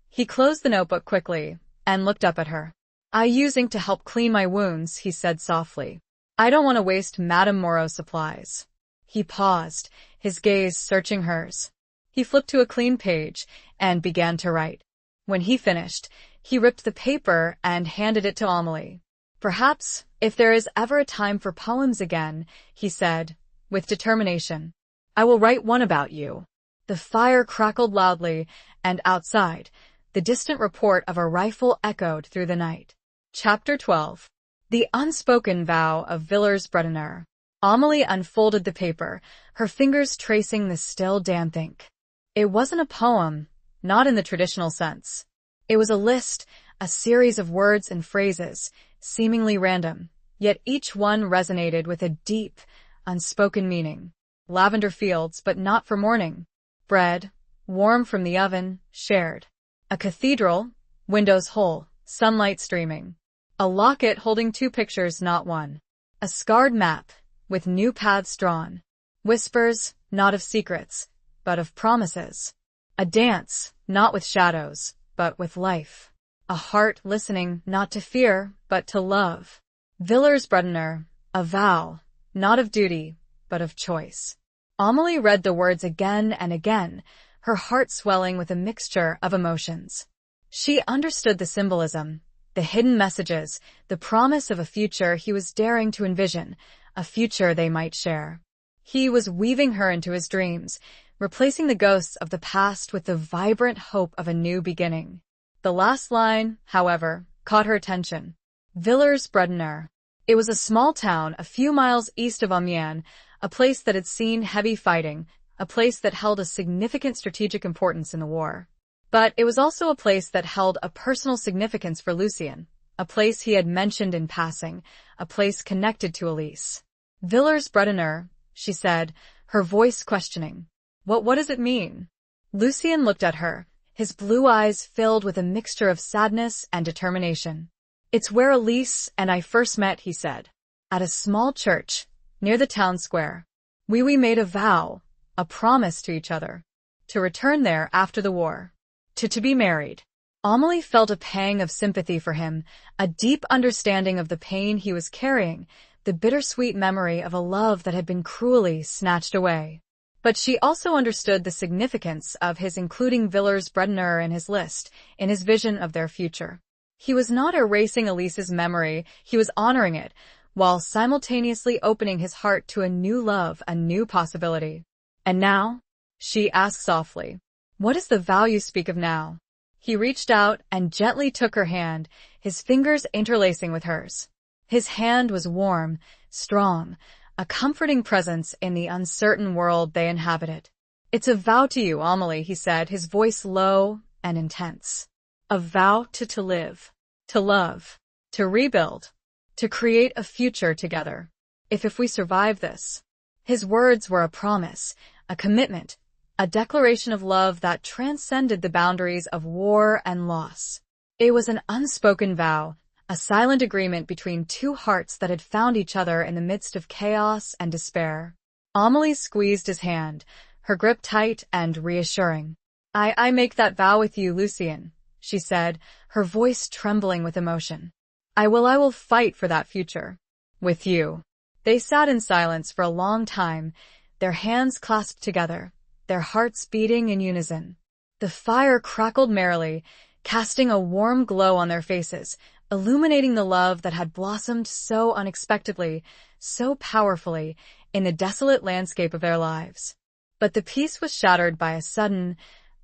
He closed the notebook quickly and looked up at her. I use ink to help clean my wounds, he said softly. I don't want to waste Madame Moreau's supplies. He paused, his gaze searching hers. He flipped to a clean page and began to write. When he finished, he ripped the paper and handed it to Amelie. Perhaps, if there is ever a time for poems again, he said, with determination, I will write one about you. The fire crackled loudly, and outside, the distant report of a rifle echoed through the night. Chapter 12. The Unspoken Vow of Villers-Bretonneux. Amelie unfolded the paper, her fingers tracing the still damp ink. It wasn't a poem, not in the traditional sense. It was a list, a series of words and phrases, seemingly random, yet each one resonated with a deep, unspoken meaning. Lavender fields, but not for morning. Bread, warm from the oven, shared. A cathedral, windows whole, sunlight streaming. A locket holding two pictures, not one. A scarred map, with new paths drawn. Whispers, not of secrets, but of promises. A dance, not with shadows, but with life. A heart listening, not to fear, but to love. Villers-Bretonneux, a vow, not of duty, but of choice. Amelie read the words again and again, her heart swelling with a mixture of emotions. She understood the symbolism, the hidden messages, the promise of a future he was daring to envision, a future they might share. He was weaving her into his dreams, replacing the ghosts of the past with the vibrant hope of a new beginning. The last line, however, caught her attention. Villers-Bretonneux. It was a small town a few miles east of Amiens, a place that had seen heavy fighting, a place that held a significant strategic importance in the war. But it was also a place that held a personal significance for Lucien, a place he had mentioned in passing, a place connected to Elise. Villers-Bretonneux, she said, her voice questioning. What does it mean? Lucien looked at her, his blue eyes filled with a mixture of sadness and determination. It's where Elise and I first met, he said. At a small church, near the town square. We made a vow, a promise to each other. To return there after the war. To be married. Amelie felt a pang of sympathy for him, a deep understanding of the pain he was carrying, the bittersweet memory of a love that had been cruelly snatched away. But she also understood the significance of his including Villers-Bretonneux in his list, in his vision of their future. He was not erasing Elise's memory, he was honoring it, while simultaneously opening his heart to a new love, a new possibility. And now? She asked softly. What is the vow you speak of now? He reached out and gently took her hand, his fingers interlacing with hers. His hand was warm, strong, a comforting presence in the uncertain world they inhabited. "It's a vow to you, Amelie," he said, his voice low and intense. "A vow to live, to love, to rebuild, to create a future together. If we survive this." His words were a promise, a commitment, a declaration of love that transcended the boundaries of war and loss. It was an unspoken vow, a silent agreement between two hearts that had found each other in the midst of chaos and despair. Amelie squeezed his hand, her grip tight and reassuring. I make that vow with you, Lucien," she said, her voice trembling with emotion. I will fight for that future. With you." They sat in silence for a long time, their hands clasped together, their hearts beating in unison. The fire crackled merrily, casting a warm glow on their faces, illuminating the love that had blossomed so unexpectedly, so powerfully, in the desolate landscape of their lives. But the peace was shattered by a sudden,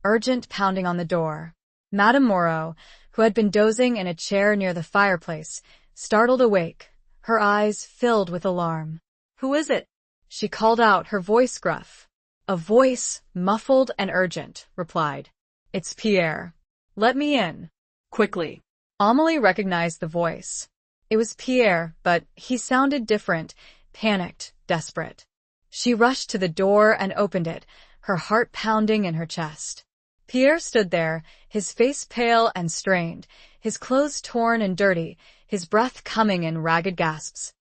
urgent pounding on the door. Madame Moreau, who had been dozing in a chair near the fireplace, startled awake, her eyes filled with alarm. "Who is it?" she called out, her voice gruff. A voice, muffled and urgent, replied, "It's Pierre. Let me in." Quickly. Amelie recognized the voice. It was Pierre, but he sounded different, panicked, desperate. She rushed to the door and opened it, her heart pounding in her chest. Pierre stood there, his face pale and strained, his clothes torn and dirty, his breath coming in ragged gasps.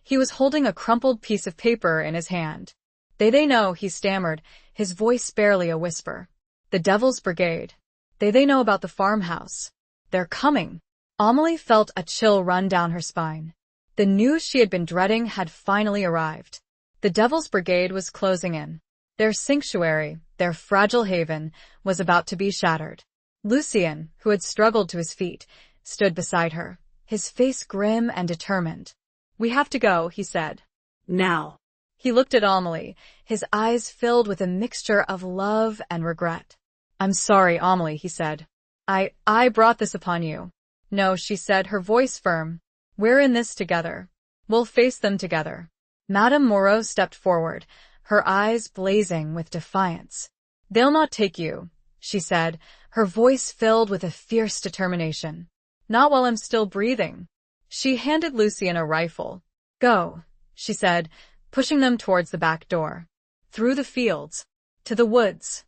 He was holding a crumpled piece of paper in his hand. They know," he stammered, his voice barely a whisper. "The Devil's Brigade. They know about the farmhouse. They're coming." Amelie felt a chill run down her spine. The news she had been dreading had finally arrived. The Devil's Brigade was closing in. Their sanctuary, their fragile haven, was about to be shattered. Lucien, who had struggled to his feet, stood beside her, his face grim and determined. "We have to go," he said. "Now." He looked at Amelie, his eyes filled with a mixture of love and regret. "I'm sorry, Amelie," he said. I brought this upon you." "No," she said, her voice firm. "We're in this together. We'll face them together." Madame Moreau stepped forward, her eyes blazing with defiance. "They'll not take you," she said, her voice filled with a fierce determination. "Not while I'm still breathing." She handed Lucien a rifle. "Go," she said, pushing them towards the back door. "Through the fields. To the woods.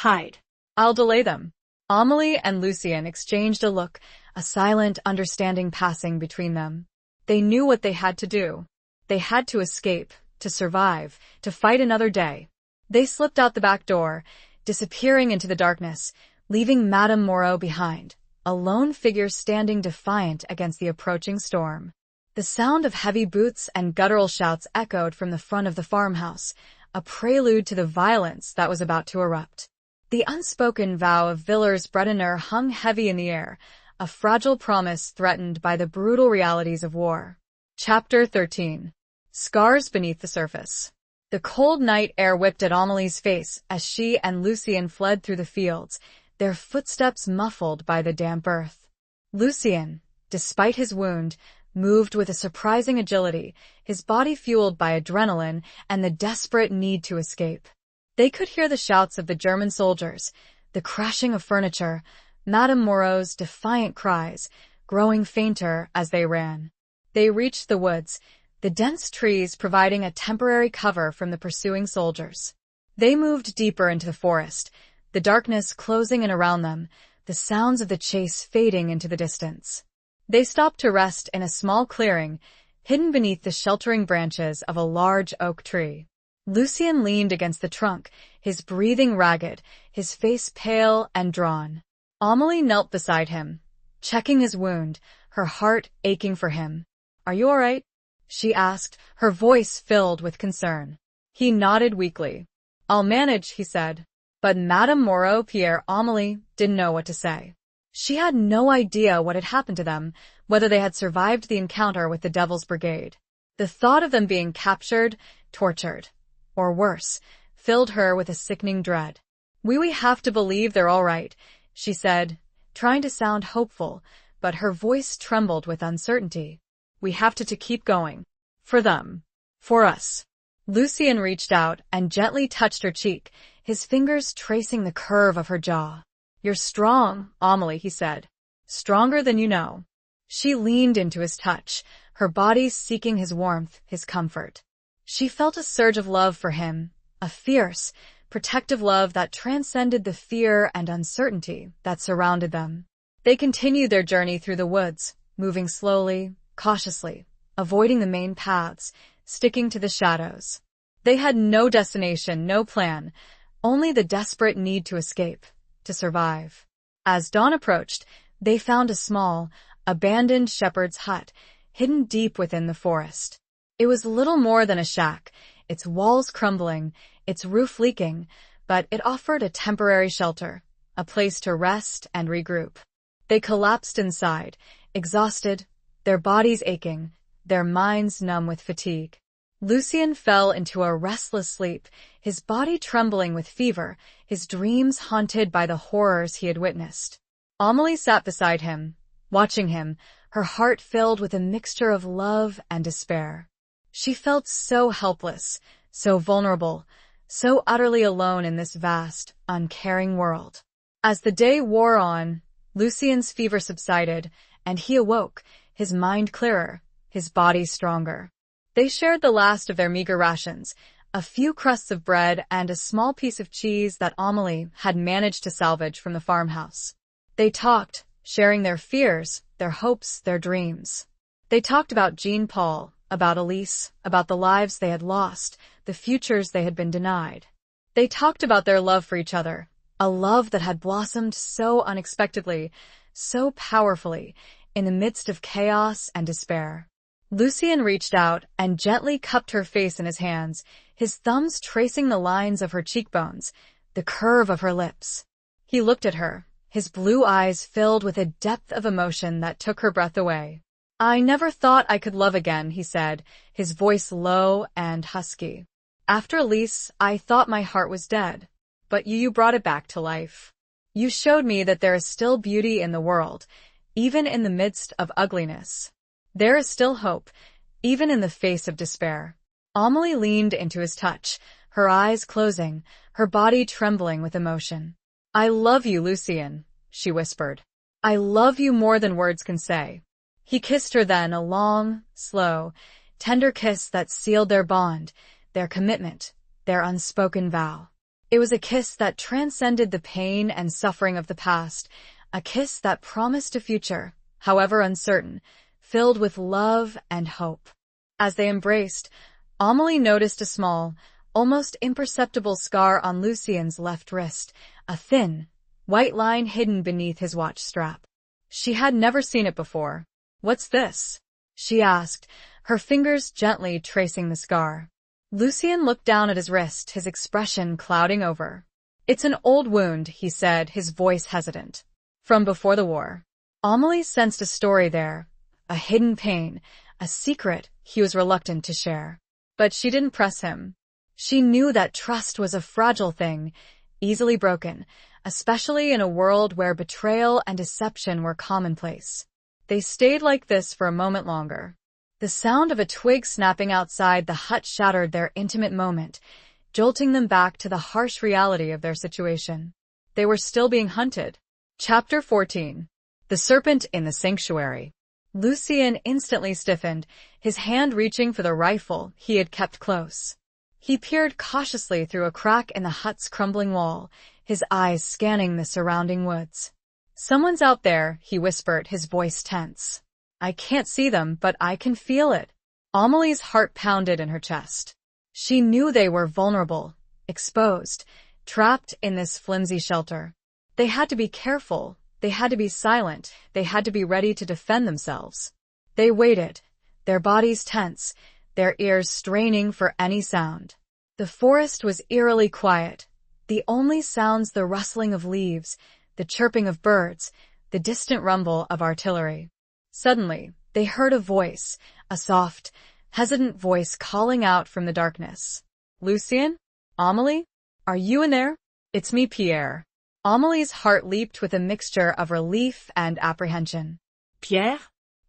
Hide." "I'll delay them." Amelie and Lucien exchanged a look, a silent understanding passing between them. They knew what they had to do. They had to escape, to survive, to fight another day. They slipped out the back door, disappearing into the darkness, leaving Madame Moreau behind, a lone figure standing defiant against the approaching storm. The sound of heavy boots and guttural shouts echoed from the front of the farmhouse, a prelude to the violence that was about to erupt. The unspoken vow of Villers-Bretonneux hung heavy in the air, a fragile promise threatened by the brutal realities of war. Chapter 13. Scars beneath the surface. The cold night air whipped at Amelie's face as she and Lucien fled through the fields, their footsteps muffled by the damp earth. Lucien, despite his wound, moved with a surprising agility, his body fueled by adrenaline and the desperate need to escape. They could hear the shouts of the German soldiers, the crashing of furniture, Madame Moreau's defiant cries, growing fainter as they ran. They reached the woods, the dense trees providing a temporary cover from the pursuing soldiers. They moved deeper into the forest, the darkness closing in around them, the sounds of the chase fading into the distance. They stopped to rest in a small clearing, hidden beneath the sheltering branches of a large oak tree. Lucien leaned against the trunk, his breathing ragged, his face pale and drawn. Amelie knelt beside him, checking his wound, her heart aching for him. "Are you all right?" she asked, her voice filled with concern. He nodded weakly. "I'll manage," he said. But Madame Moreau, Pierre, Amelie didn't know what to say. She had no idea what had happened to them, whether they had survived the encounter with the Devil's Brigade. The thought of them being captured, tortured, or worse, filled her with a sickening dread. We have to believe they're all right," she said, trying to sound hopeful, but her voice trembled with uncertainty. "We have to keep going. For them. For us." Lucien reached out and gently touched her cheek, his fingers tracing the curve of her jaw. "You're strong, Amelie," he said. "Stronger than you know." She leaned into his touch, her body seeking his warmth, his comfort. She felt a surge of love for him, a fierce, protective love that transcended the fear and uncertainty that surrounded them. They continued their journey through the woods, moving slowly, cautiously, avoiding the main paths, sticking to the shadows. They had no destination, no plan, only the desperate need to escape, to survive. As dawn approached, they found a small, abandoned shepherd's hut, hidden deep within the forest. It was little more than a shack, its walls crumbling, its roof leaking, but it offered a temporary shelter, a place to rest and regroup. They collapsed inside, exhausted, their bodies aching, their minds numb with fatigue. Lucien fell into a restless sleep, his body trembling with fever, his dreams haunted by the horrors he had witnessed. Amelie sat beside him, watching him, her heart filled with a mixture of love and despair. She felt so helpless, so vulnerable, so utterly alone in this vast, uncaring world. As the day wore on, Lucien's fever subsided, and he awoke, his mind clearer, his body stronger. They shared the last of their meager rations, a few crusts of bread and a small piece of cheese that Amelie had managed to salvage from the farmhouse. They talked, sharing their fears, their hopes, their dreams. They talked about Jean-Paul, about Elise, about the lives they had lost, the futures they had been denied. They talked about their love for each other, a love that had blossomed so unexpectedly, so powerfully, in the midst of chaos and despair. Lucien reached out and gently cupped her face in his hands, his thumbs tracing the lines of her cheekbones, the curve of her lips. He looked at her, his blue eyes filled with a depth of emotion that took her breath away. "I never thought I could love again," he said, his voice low and husky. "After Elise, I thought my heart was dead. But you brought it back to life. You showed me that there is still beauty in the world, even in the midst of ugliness. There is still hope, even in the face of despair." Amelie leaned into his touch, her eyes closing, her body trembling with emotion. "I love you, Lucien," she whispered. "I love you more than words can say." He kissed her then, a long, slow, tender kiss that sealed their bond, their commitment, their unspoken vow. It was a kiss that transcended the pain and suffering of the past, a kiss that promised a future, however uncertain, filled with love and hope. As they embraced, Amelie noticed a small, almost imperceptible scar on Lucien's left wrist, a thin, white line hidden beneath his watch strap. She had never seen it before. "What's this?" she asked, her fingers gently tracing the scar. Lucien looked down at his wrist, his expression clouding over. "It's an old wound," he said, his voice hesitant. "From before the war." Amelie sensed a story there, a hidden pain, a secret he was reluctant to share. But she didn't press him. She knew that trust was a fragile thing, easily broken, especially in a world where betrayal and deception were commonplace. They stayed like this for a moment longer. The sound of a twig snapping outside the hut shattered their intimate moment, jolting them back to the harsh reality of their situation. They were still being hunted. Chapter 14. The Serpent in the Sanctuary. Lucien instantly stiffened, his hand reaching for the rifle he had kept close. He peered cautiously through a crack in the hut's crumbling wall, his eyes scanning the surrounding woods. "Someone's out there," he whispered, his voice tense. "I can't see them, but I can feel it." Amelie's heart pounded in her chest. She knew they were vulnerable, exposed, trapped in this flimsy shelter. They had to be careful, they had to be silent, they had to be ready to defend themselves. They waited, their bodies tense, their ears straining for any sound. The forest was eerily quiet, the only sounds the rustling of leaves, the chirping of birds, the distant rumble of artillery. Suddenly, they heard a voice, a soft, hesitant voice calling out from the darkness. "Lucien? Amelie? Are you in there?" "It's me, Pierre." Amelie's heart leaped with a mixture of relief and apprehension. Pierre?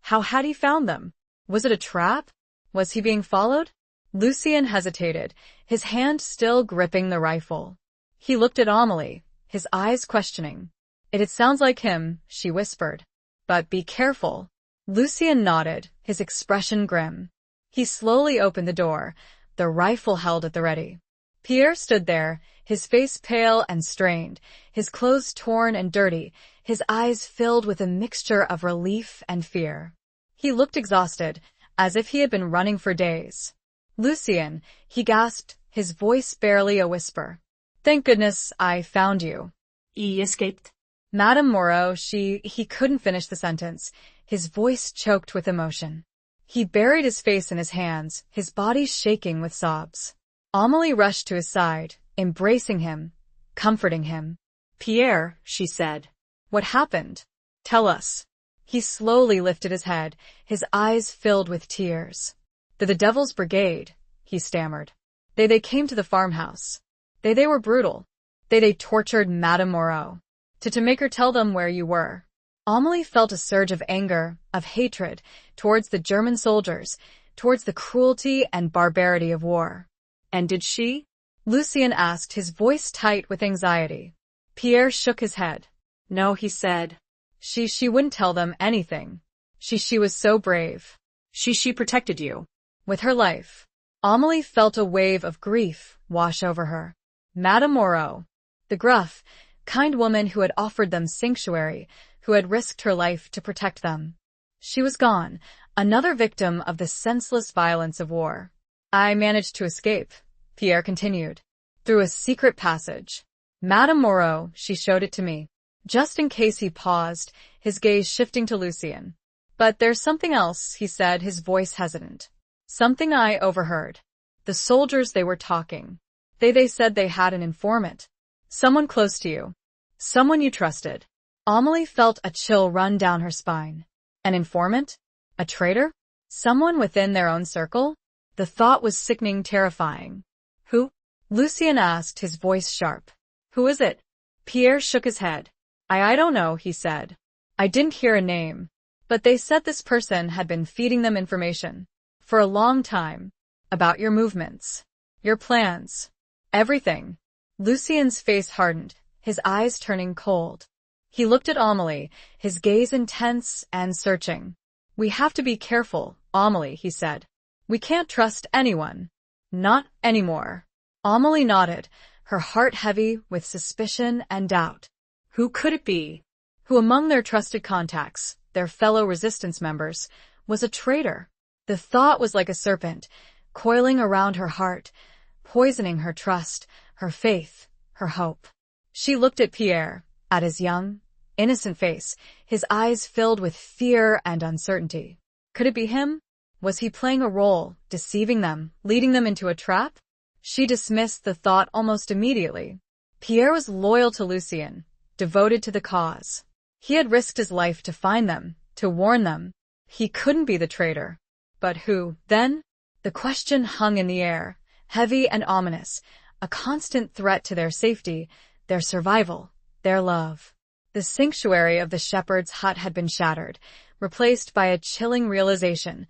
How had he found them? Was it a trap? Was he being followed? Lucien hesitated, his hand still gripping the rifle. He looked at Amelie, his eyes questioning. It sounds like him, she whispered. But be careful. Lucien nodded, his expression grim. He slowly opened the door, the rifle held at the ready. Pierre stood there, his face pale and strained, his clothes torn and dirty, his eyes filled with a mixture of relief and fear. He looked exhausted, as if he had been running for days. Lucien, he gasped, his voice barely a whisper. Thank goodness I found you. He escaped. Madame Moreau, he couldn't finish the sentence, his voice choked with emotion. He buried his face in his hands, his body shaking with sobs. Amelie rushed to his side, embracing him, comforting him. Pierre, she said. What happened? Tell us. He slowly lifted his head, his eyes filled with tears. The Devil's Brigade, he stammered. They came to the farmhouse. They were brutal. They tortured Madame Moreau. To make her tell them where you were. Amelie felt a surge of anger, of hatred, towards the German soldiers, towards the cruelty and barbarity of war. And did she? Lucien asked, his voice tight with anxiety. Pierre shook his head. No, he said. She wouldn't tell them anything. She was so brave. She protected you. With her life. Amelie felt a wave of grief wash over her. Madame Moreau, the gruff, kind woman who had offered them sanctuary, who had risked her life to protect them. She was gone, another victim of the senseless violence of war. I managed to escape, Pierre continued, through a secret passage. Madame Moreau, she showed it to me. Just in case he paused, his gaze shifting to Lucien. But there's something else, he said, his voice hesitant. Something I overheard. The soldiers, they were talking. They said they had an informant. Someone close to you. Someone you trusted. Amelie felt a chill run down her spine. An informant? A traitor? Someone within their own circle? The thought was sickening, terrifying. Who? Lucien asked, his voice sharp. Who is it? Pierre shook his head. I don't know, he said. I didn't hear a name. But they said this person had been feeding them information. For a long time. About your movements. Your plans. Everything. Lucien's face hardened, his eyes turning cold. He looked at Amelie, his gaze intense and searching. We have to be careful, Amelie, he said. We can't trust anyone. Not anymore. Amelie nodded, her heart heavy with suspicion and doubt. Who could it be? Who among their trusted contacts, their fellow resistance members, was a traitor? The thought was like a serpent, coiling around her heart, poisoning her trust, her faith, her hope. She looked at Pierre, at his young, innocent face, his eyes filled with fear and uncertainty. Could it be him? Was he playing a role, deceiving them, leading them into a trap? She dismissed the thought almost immediately. Pierre was loyal to Lucien, devoted to the cause. He had risked his life to find them, to warn them. He couldn't be the traitor. But who, then? The question hung in the air, heavy and ominous, a constant threat to their safety, their survival, their love. The sanctuary of the shepherd's hut had been shattered, replaced by a chilling realization.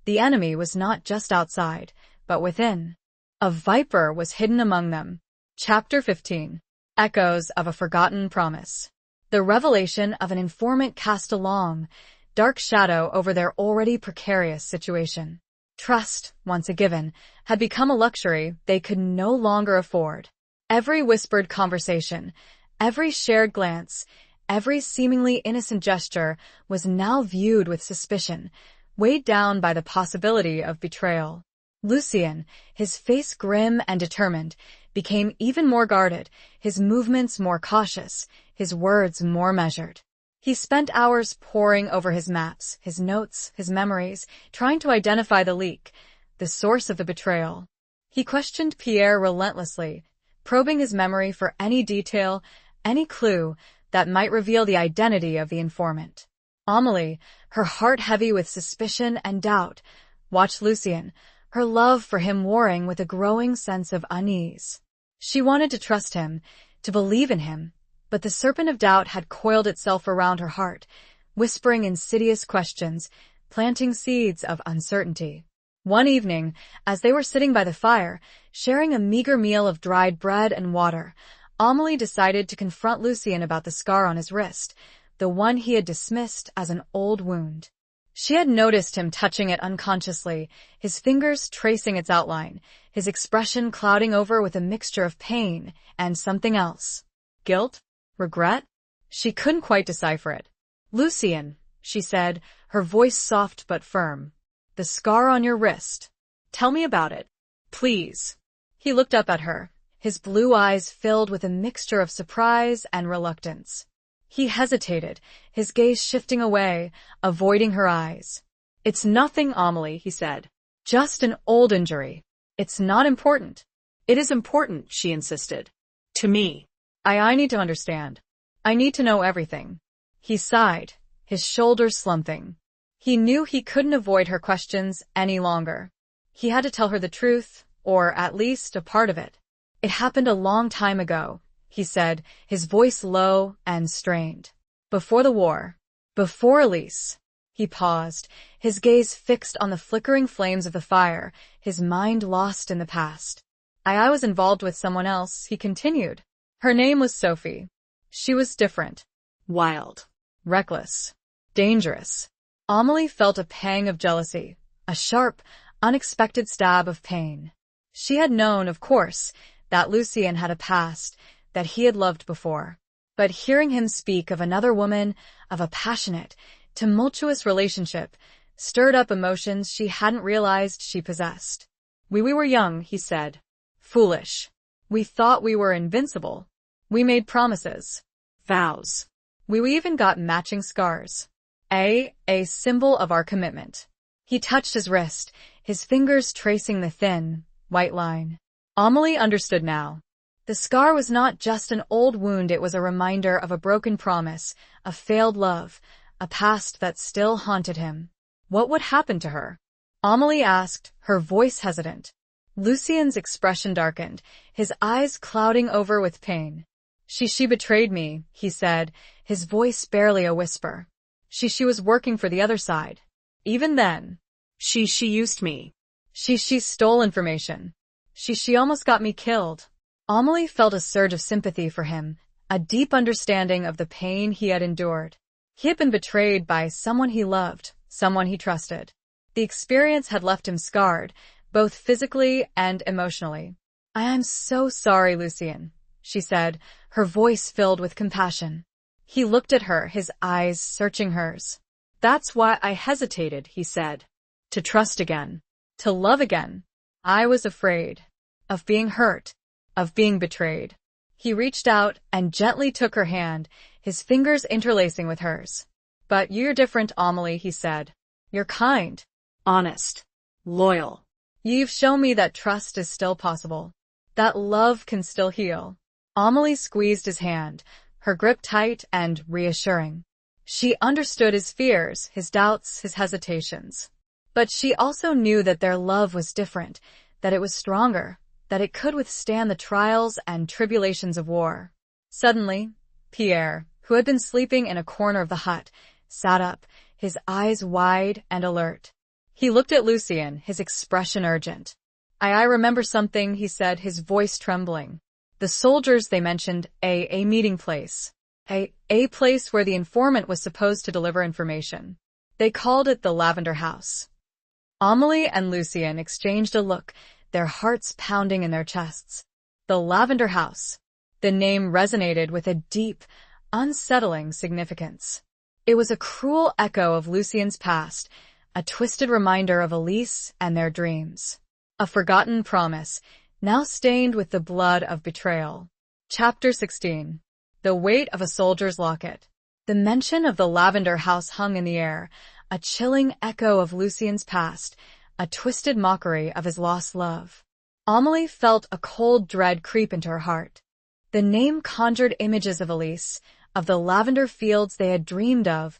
The enemy was not just outside, but within. A viper was hidden among them. Chapter 15. Echoes of a Forgotten Promise. The revelation of an informant cast a long, dark shadow over their already precarious situation. Trust, once a given, had become a luxury they could no longer afford. Every whispered conversation, every shared glance, every seemingly innocent gesture was now viewed with suspicion, weighed down by the possibility of betrayal. Lucien, his face grim and determined, became even more guarded, his movements more cautious, his words more measured. He spent hours poring over his maps, his notes, his memories, trying to identify the leak, the source of the betrayal. He questioned Pierre relentlessly, probing his memory for any detail, any clue that might reveal the identity of the informant. Amelie, her heart heavy with suspicion and doubt, watched Lucien, her love for him warring with a growing sense of unease. She wanted to trust him, to believe in him, But the serpent of doubt had coiled itself around her heart, whispering insidious questions, planting seeds of uncertainty. One evening, as they were sitting by the fire, sharing a meager meal of dried bread and water, Amelie decided to confront Lucien about the scar on his wrist, the one he had dismissed as an old wound. She had noticed him touching it unconsciously, his fingers tracing its outline, his expression clouding over with a mixture of pain and something else. Guilt? Regret? She couldn't quite decipher it. "Lucien," she said, her voice soft but firm. "The scar on your wrist. Tell me about it. Please." He looked up at her, his blue eyes filled with a mixture of surprise and reluctance. He hesitated, his gaze shifting away, avoiding her eyes. "It's nothing, Amelie," he said. "Just an old injury. It's not important." "It is important," she insisted. "To me. I need to understand. I need to know everything." He sighed, his shoulders slumping. He knew he couldn't avoid her questions any longer. He had to tell her the truth, or at least a part of it. "It happened a long time ago," he said, his voice low and strained. "Before the war. Before Elise." He paused, his gaze fixed on the flickering flames of the fire, his mind lost in the past. I was involved with someone else," he continued. "Her name was Sophie. She was different. Wild. Reckless. Dangerous." Amelie felt a pang of jealousy, a sharp, unexpected stab of pain. She had known, of course, that Lucien had a past, that he had loved before. But hearing him speak of another woman, of a passionate, tumultuous relationship, stirred up emotions she hadn't realized she possessed. We were young," he said. "Foolish. We thought we were invincible. We made promises. Vows. We even got matching scars. A symbol of our commitment." He touched his wrist, his fingers tracing the thin, white line. Amelie understood now. The scar was not just an old wound, it was a reminder of a broken promise, a failed love, a past that still haunted him. What would happen to her? Amelie asked, her voice hesitant. Lucien's expression darkened, his eyes clouding over with pain. She betrayed me," he said, his voice barely a whisper. She was working for the other side. Even then. She used me. She stole information. She almost got me killed." Amelie felt a surge of sympathy for him, a deep understanding of the pain he had endured. He had been betrayed by someone he loved, someone he trusted. The experience had left him scarred, both physically and emotionally. "I'm so sorry, Lucien," she said, her voice filled with compassion. He looked at her, his eyes searching hers. "That's why I hesitated," he said. "To trust again. To love again. I was afraid. Of being hurt. Of being betrayed." He reached out and gently took her hand, his fingers interlacing with hers. "But you're different, Amelie," he said. "You're kind. Honest. Loyal. You've shown me that trust is still possible. That love can still heal." Amelie squeezed his hand, her grip tight and reassuring. She understood his fears, his doubts, his hesitations. But she also knew that their love was different, that it was stronger, that it could withstand the trials and tribulations of war. Suddenly, Pierre, who had been sleeping in a corner of the hut, sat up, his eyes wide and alert. He looked at Lucien, his expression urgent. I remember something," he said, his voice trembling. "The soldiers, they mentioned a meeting place. A place where the informant was supposed to deliver information. They called it the Lavender House." Amelie and Lucien exchanged a look, their hearts pounding in their chests. The Lavender House. The name resonated with a deep, unsettling significance. It was a cruel echo of Lucien's past, a twisted reminder of Elise and their dreams. A forgotten promise, now stained with the blood of betrayal. Chapter 16. The weight of a soldier's locket. The mention of the Lavender House hung in the air, a chilling echo of Lucien's past, a twisted mockery of his lost love. Amelie felt a cold dread creep into her heart. The name conjured images of Elise, of the lavender fields they had dreamed of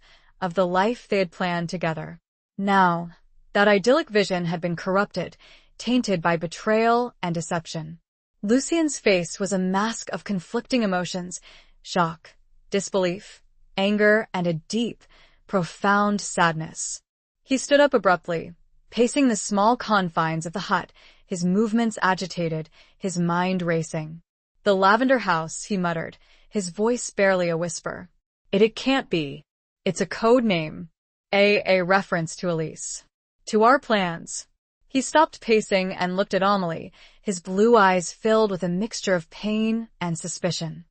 the life they had planned together. Now, that idyllic vision had been corrupted, tainted by betrayal and deception. Lucien's face was a mask of conflicting emotions, shock, disbelief, anger, and a deep, profound sadness. He stood up abruptly, pacing the small confines of the hut, his movements agitated, his mind racing. "The Lavender House," he muttered, his voice barely a whisper. It can't be. It's a code name. A reference to Elise. To our plans." He stopped pacing and looked at Amelie, his blue eyes filled with a mixture of pain and suspicion.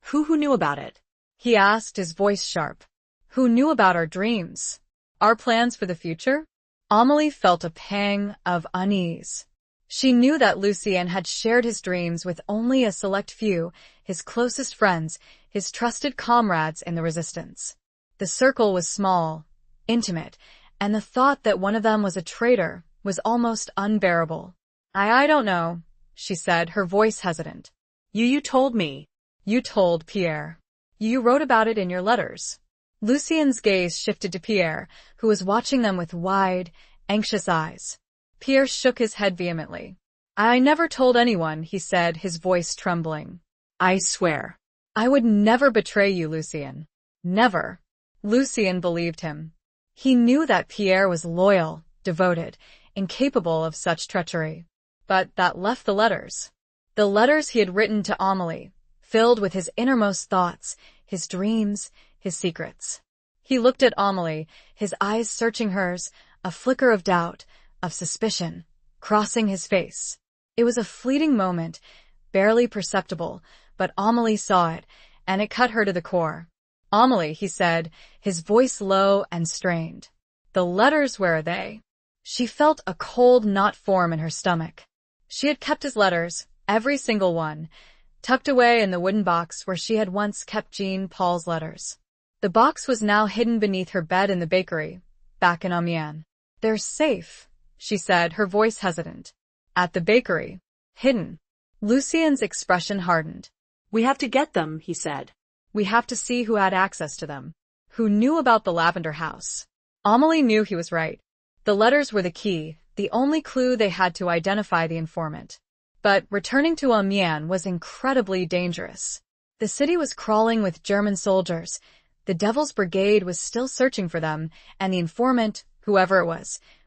Who knew about it? He asked, his voice sharp. "Who knew about our dreams? Our plans for the future?" Amelie felt a pang of unease. She knew that Lucien had shared his dreams with only a select few, his closest friends, his trusted comrades in the resistance. The circle was small, intimate, and the thought that one of them was a traitor was almost unbearable. I don't know," she said, her voice hesitant. You told me. "You told Pierre. You wrote about it in your letters." Lucien's gaze shifted to Pierre, who was watching them with wide, anxious eyes. Pierre shook his head vehemently. "I never told anyone," he said, his voice trembling. I swear. "I would never betray you, Lucien. Never." Lucien believed him. He knew that Pierre was loyal, devoted, incapable of such treachery. But that left the letters. The letters he had written to Amelie, filled with his innermost thoughts, his dreams, his secrets. He looked at Amelie, his eyes searching hers, a flicker of doubt, of suspicion, crossing his face. It was a fleeting moment, barely perceptible, but Amelie saw it, and it cut her to the core. "Amelie," he said, his voice low and strained. "The letters, where are they?" She felt a cold knot form in her stomach. She had kept his letters, every single one, tucked away in the wooden box where she had once kept Jean Paul's letters. The box was now hidden beneath her bed in the bakery, back in Amiens. "They're safe," she said, her voice hesitant. "At the bakery. Hidden." Lucien's expression hardened. We have to get them, he said. "We have to see who had access to them. Who knew about the Lavender House." Amelie knew he was right. The letters were the key, the only clue they had to identify the informant. But returning to Amiens was incredibly dangerous. The city was crawling with German soldiers. The Devil's Brigade was still searching for them, and the informant, whoever it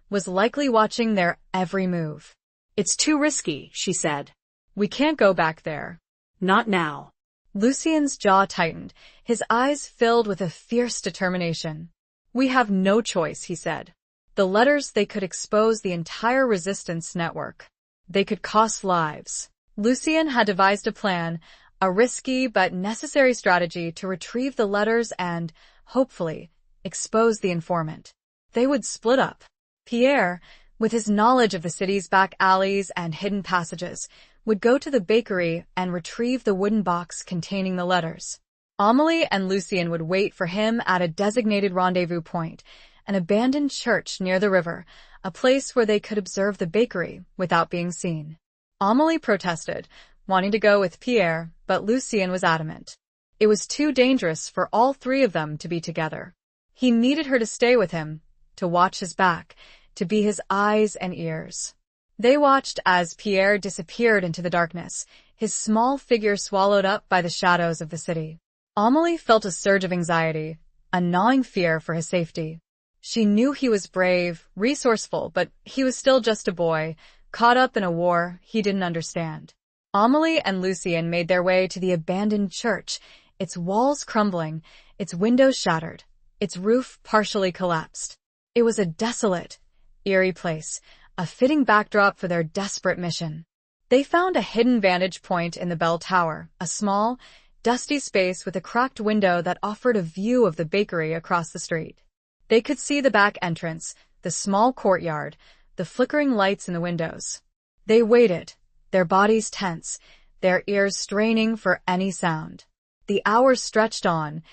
was likely watching their every move. It's too risky, she said. "We can't go back there." Not now. Lucien's jaw tightened, his eyes filled with a fierce determination. "We have no choice," he said. The letters, they could expose the entire resistance network. They could cost lives. Lucien had devised a plan, a risky but necessary strategy to retrieve the letters and, hopefully, expose the informant. They would split up. Pierre, with his knowledge of the city's back alleys and hidden passages, would go to the bakery and retrieve the wooden box containing the letters. Amelie and Lucien would wait for him at a designated rendezvous point, an abandoned church near the river, a place where they could observe the bakery without being seen. Amelie protested, wanting to go with Pierre, but Lucien was adamant. It was too dangerous for all three of them to be together. He needed her to stay with him, to watch his back, to be his eyes and ears. They watched as Pierre disappeared into the darkness, his small figure swallowed up by the shadows of the city. Amelie felt a surge of anxiety, a gnawing fear for his safety. She knew he was brave, resourceful, but he was still just a boy, caught up in a war he didn't understand. Amelie and Lucien made their way to the abandoned church, its walls crumbling, its windows shattered, its roof partially collapsed. It was a desolate, eerie place, a fitting backdrop for their desperate mission. They found a hidden vantage point in the bell tower, a small, dusty space with a cracked window that offered a view of the bakery across the street. They could see the back entrance, the small courtyard, the flickering lights in the windows. They waited, their bodies tense, their ears straining for any sound. The hours stretched on,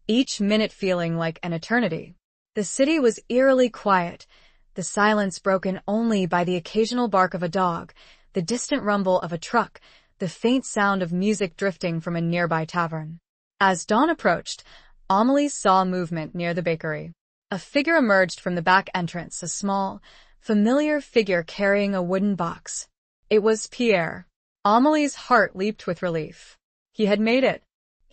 each minute feeling like an eternity. The city was eerily quiet, the silence broken only by the occasional bark of a dog, the distant rumble of a truck, the faint sound of music drifting from a nearby tavern. As dawn approached, Amelie saw movement near the bakery. A figure emerged from the back entrance, a small, familiar figure carrying a wooden box. It was Pierre. Amelie's heart leaped with relief. He had made it.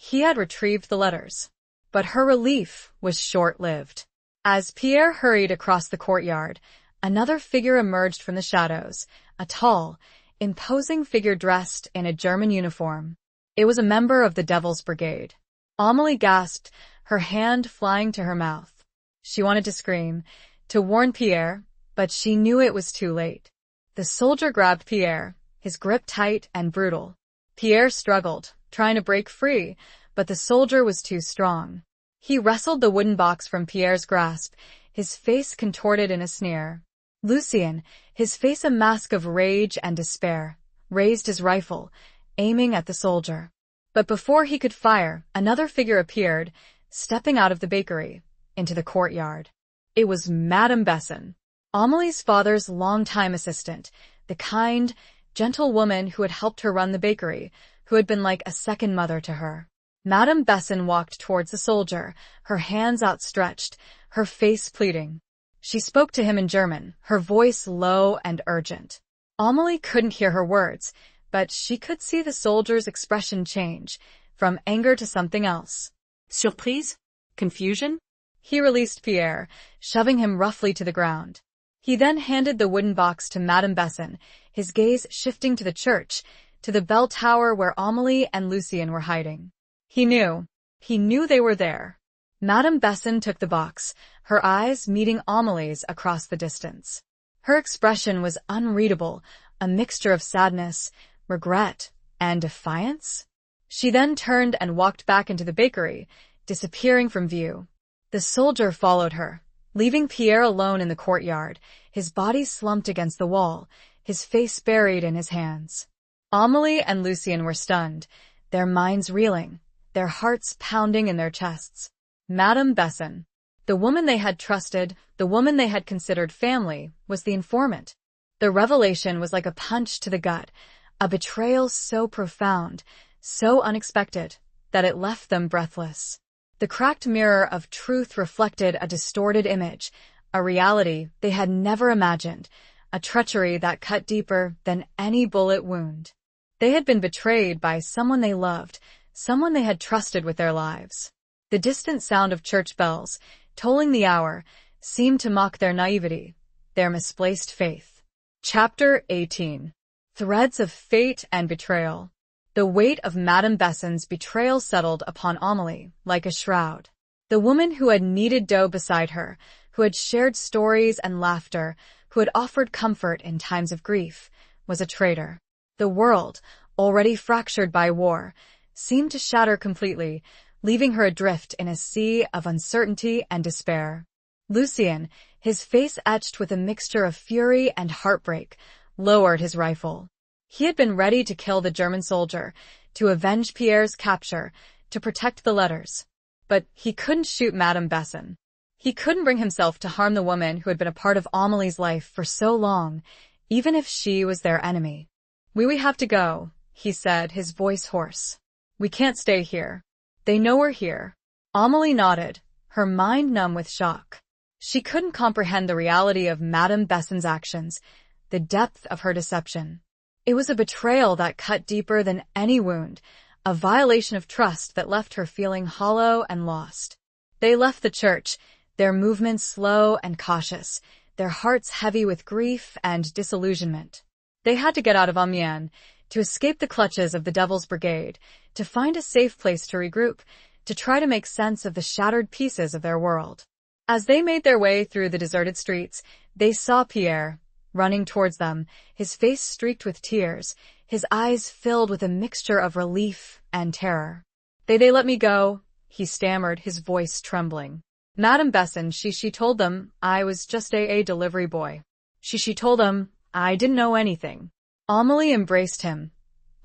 He had retrieved the letters. But her relief was short-lived. As Pierre hurried across the courtyard, another figure emerged from the shadows, a tall, imposing figure dressed in a German uniform. It was a member of the Devil's Brigade. Amelie gasped, her hand flying to her mouth. She wanted to scream, to warn Pierre, but she knew it was too late. The soldier grabbed Pierre, his grip tight and brutal. Pierre struggled, trying to break free, but the soldier was too strong. He wrestled the wooden box from Pierre's grasp, his face contorted in a sneer. Lucien, his face a mask of rage and despair, raised his rifle, aiming at the soldier. But before he could fire, another figure appeared, stepping out of the bakery, into the courtyard. It was Madame Besson, Amelie's father's longtime assistant, the kind, gentle woman who had helped her run the bakery, who had been like a second mother to her. Madame Besson walked towards the soldier, her hands outstretched, her face pleading. She spoke to him in German, her voice low and urgent. Amelie couldn't hear her words, but she could see the soldier's expression change, from anger to something else. Surprise? Confusion? He released Pierre, shoving him roughly to the ground. He then handed the wooden box to Madame Besson, his gaze shifting to the church, to the bell tower where Amelie and Lucien were hiding. He knew they were there. Madame Besson took the box, her eyes meeting Amelie's across the distance. Her expression was unreadable, a mixture of sadness, regret, and defiance. She then turned and walked back into the bakery, disappearing from view. The soldier followed her, leaving Pierre alone in the courtyard, his body slumped against the wall, his face buried in his hands. Amelie and Lucien were stunned, their minds reeling, their hearts pounding in their chests. Madame Besson, the woman they had trusted, the woman they had considered family, was the informant. The revelation was like a punch to the gut, a betrayal so profound, so unexpected, that it left them breathless. The cracked mirror of truth reflected a distorted image, a reality they had never imagined, a treachery that cut deeper than any bullet wound. They had been betrayed by someone they loved, someone they had trusted with their lives. The distant sound of church bells, tolling the hour, seemed to mock their naivety, their misplaced faith. Chapter 18. Threads of Fate and Betrayal. The weight of Madame Besson's betrayal settled upon Amelie like a shroud. The woman who had kneaded dough beside her, who had shared stories and laughter, who had offered comfort in times of grief, was a traitor. The world, already fractured by war, seemed to shatter completely, leaving her adrift in a sea of uncertainty and despair. Lucien, his face etched with a mixture of fury and heartbreak, lowered his rifle. He had been ready to kill the German soldier, to avenge Pierre's capture, to protect the letters. But he couldn't shoot Madame Besson. He couldn't bring himself to harm the woman who had been a part of Amelie's life for so long, even if she was their enemy. We have to go, he said, his voice hoarse. We can't stay here. They know we're here. Amelie nodded, her mind numb with shock. She couldn't comprehend the reality of Madame Besson's actions, the depth of her deception. It was a betrayal that cut deeper than any wound, a violation of trust that left her feeling hollow and lost. They left the church, their movements slow and cautious, their hearts heavy with grief and disillusionment. They had to get out of Amiens, to escape the clutches of the Devil's Brigade, to find a safe place to regroup, to try to make sense of the shattered pieces of their world. As they made their way through the deserted streets, they saw Pierre, running towards them, his face streaked with tears, his eyes filled with a mixture of relief and terror. They let me go, he stammered, his voice trembling. Madame Besson, she told them I was just a delivery boy. She told them I didn't know anything. Amelie embraced him,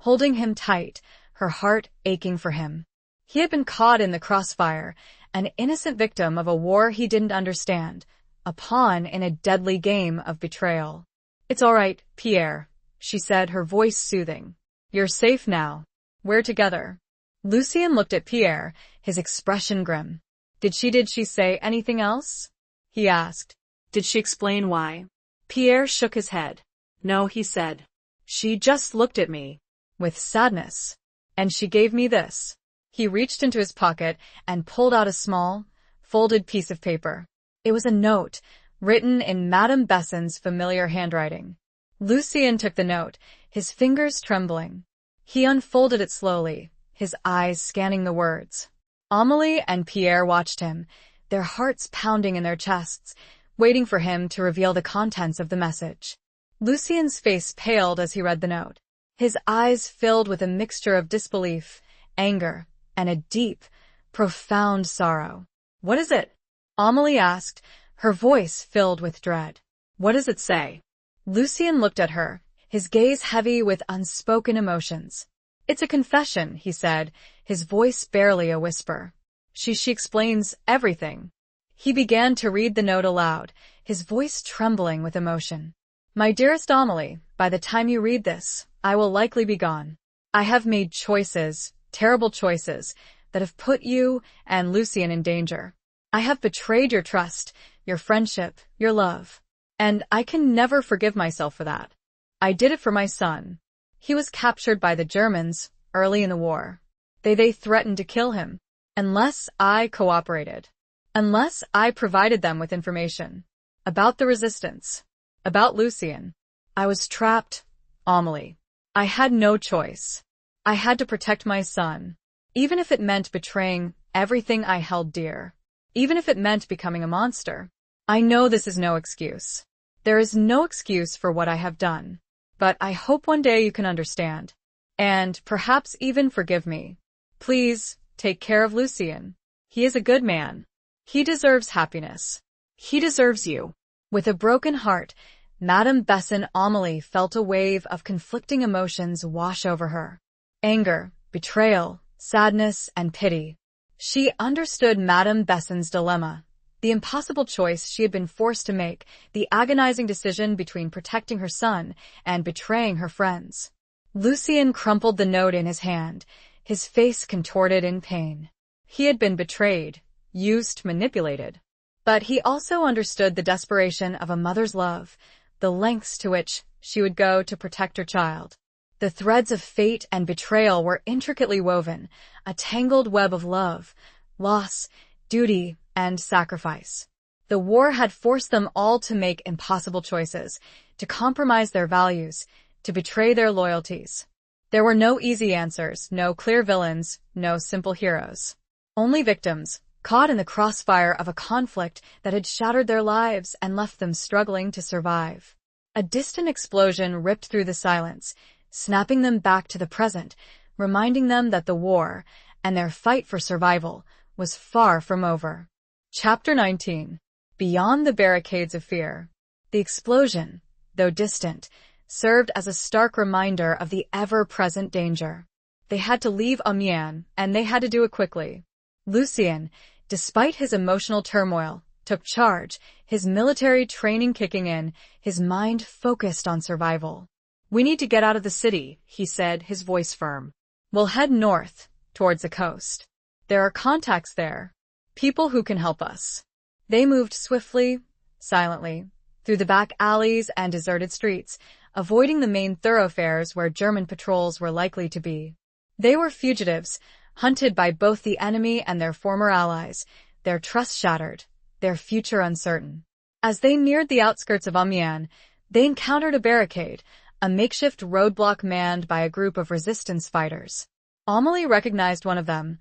holding him tight, her heart aching for him. He had been caught in the crossfire, an innocent victim of a war he didn't understand, a pawn in a deadly game of betrayal. It's all right, Pierre, she said, her voice soothing. You're safe now. We're together. Lucien looked at Pierre, his expression grim. Did she say anything else? He asked. Did she explain why? Pierre shook his head. No, he said. She just looked at me. With sadness. And she gave me this. He reached into his pocket and pulled out a small, folded piece of paper. It was a note, written in Madame Bessin's familiar handwriting. Lucien took the note, his fingers trembling. He unfolded it slowly, his eyes scanning the words. Amélie and Pierre watched him, their hearts pounding in their chests, waiting for him to reveal the contents of the message. Lucien's face paled as he read the note. His eyes filled with a mixture of disbelief, anger, and a deep, profound sorrow. "What is it?" Amélie asked, her voice filled with dread. "What does it say?" Lucien looked at her, his gaze heavy with unspoken emotions. "It's a confession," he said, his voice barely a whisper. She explains everything." He began to read the note aloud, his voice trembling with emotion. "My dearest Amélie, by the time you read this, I will likely be gone. I have made choices, terrible choices, that have put you and Lucien in danger. I have betrayed your trust, your friendship, your love. And I can never forgive myself for that. I did it for my son. He was captured by the Germans early in the war. They threatened to kill him unless I cooperated, unless I provided them with information about the resistance, about Lucien. I was trapped, Amélie. I had no choice. I had to protect my son, even if it meant betraying everything I held dear, even if it meant becoming a monster. I know this is no excuse. There is no excuse for what I have done, but I hope one day you can understand, and perhaps even forgive me. Please, take care of Lucien. He is a good man. He deserves happiness. He deserves you." With a broken heart, Madame Bessin Amélie felt a wave of conflicting emotions wash over her. Anger, betrayal, sadness, and pity. She understood Madame Bessin's dilemma, the impossible choice she had been forced to make, the agonizing decision between protecting her son and betraying her friends. Lucien crumpled the note in his hand, his face contorted in pain. He had been betrayed, used, manipulated. But he also understood the desperation of a mother's love, the lengths to which she would go to protect her child. The threads of fate and betrayal were intricately woven, a tangled web of love, loss, duty, and sacrifice. The war had forced them all to make impossible choices, to compromise their values, to betray their loyalties. There were no easy answers, no clear villains, no simple heroes. Only victims, caught in the crossfire of a conflict that had shattered their lives and left them struggling to survive. A distant explosion ripped through the silence, snapping them back to the present, reminding them that the war, and their fight for survival, was far from over. Chapter 19. Beyond the Barricades of Fear. The explosion, though distant, served as a stark reminder of the ever-present danger. They had to leave Amiens, and they had to do it quickly. Lucien, despite his emotional turmoil, took charge, his military training kicking in, his mind focused on survival. "We need to get out of the city," he said, his voice firm. "We'll head north, towards the coast. There are contacts there, people who can help us." They moved swiftly, silently, through the back alleys and deserted streets, avoiding the main thoroughfares where German patrols were likely to be. They were fugitives, hunted by both the enemy and their former allies, their trust shattered, their future uncertain. As they neared the outskirts of Amiens, they encountered a barricade, a makeshift roadblock manned by a group of resistance fighters. Amélie recognized one of them,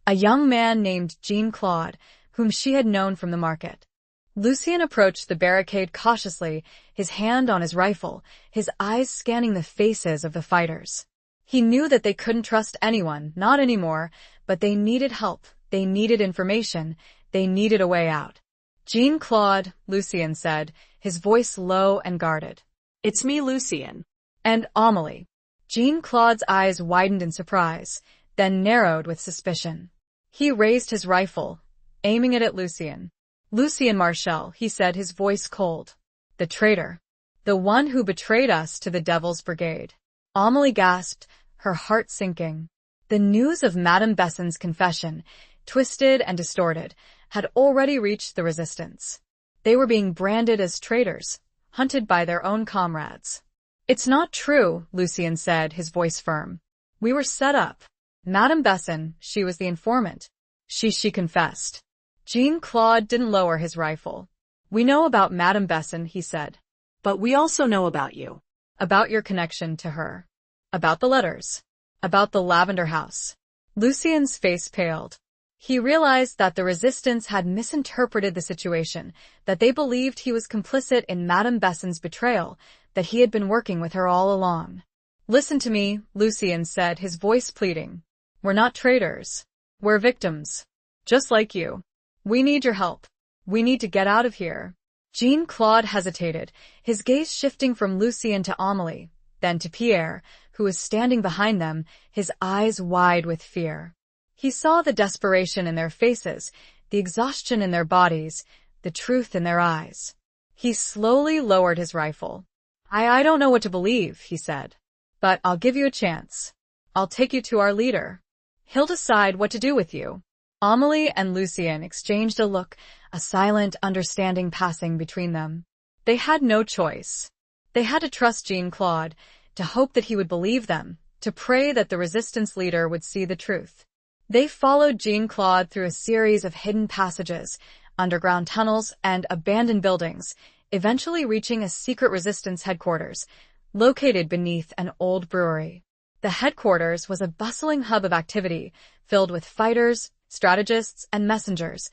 a young man named Jean-Claude, whom she had known from the market. Lucien approached the barricade cautiously, his hand on his rifle, his eyes scanning the faces of the fighters. He knew that they couldn't trust anyone, not anymore, but they needed help, they needed information, they needed a way out. "Jean-Claude," Lucien said, his voice low and guarded. "It's me, Lucien." "And Amélie." Jean-Claude's eyes widened in surprise, then narrowed with suspicion. He raised his rifle, aiming it at Lucien. "Lucien Marchal," he said, his voice cold. "The traitor. The one who betrayed us to the Devil's Brigade." Amélie gasped, her heart sinking. The news of Madame Bessin's confession, twisted and distorted, had already reached the resistance. They were being branded as traitors, hunted by their own comrades. "It's not true," Lucien said, his voice firm. "We were set up. Madame Besson, she was the informant. She confessed. Jean-Claude didn't lower his rifle. We know about Madame Besson, he said. But we also know about you. About your connection to her. About the letters. About the Lavender House. Lucien's face paled. He realized that the resistance had misinterpreted the situation, that they believed he was complicit in Madame Besson's betrayal, that he had been working with her all along. Listen to me, Lucien said, his voice pleading. We're not traitors. We're victims. Just like you. We need your help. We need to get out of here. Jean-Claude hesitated, his gaze shifting from Lucien to Amélie, then to Pierre, who was standing behind them, his eyes wide with fear. He saw the desperation in their faces, the exhaustion in their bodies, the truth in their eyes. He slowly lowered his rifle. I don't know what to believe, he said. But I'll give you a chance. I'll take you to our leader. He'll decide what to do with you. Amélie and Lucien exchanged a look, a silent understanding passing between them. They had no choice. They had to trust Jean-Claude, to hope that he would believe them, to pray that the resistance leader would see the truth. They followed Jean-Claude through a series of hidden passages, underground tunnels, and abandoned buildings, eventually reaching a secret resistance headquarters, located beneath an old brewery. The headquarters was a bustling hub of activity, filled with fighters, strategists, and messengers,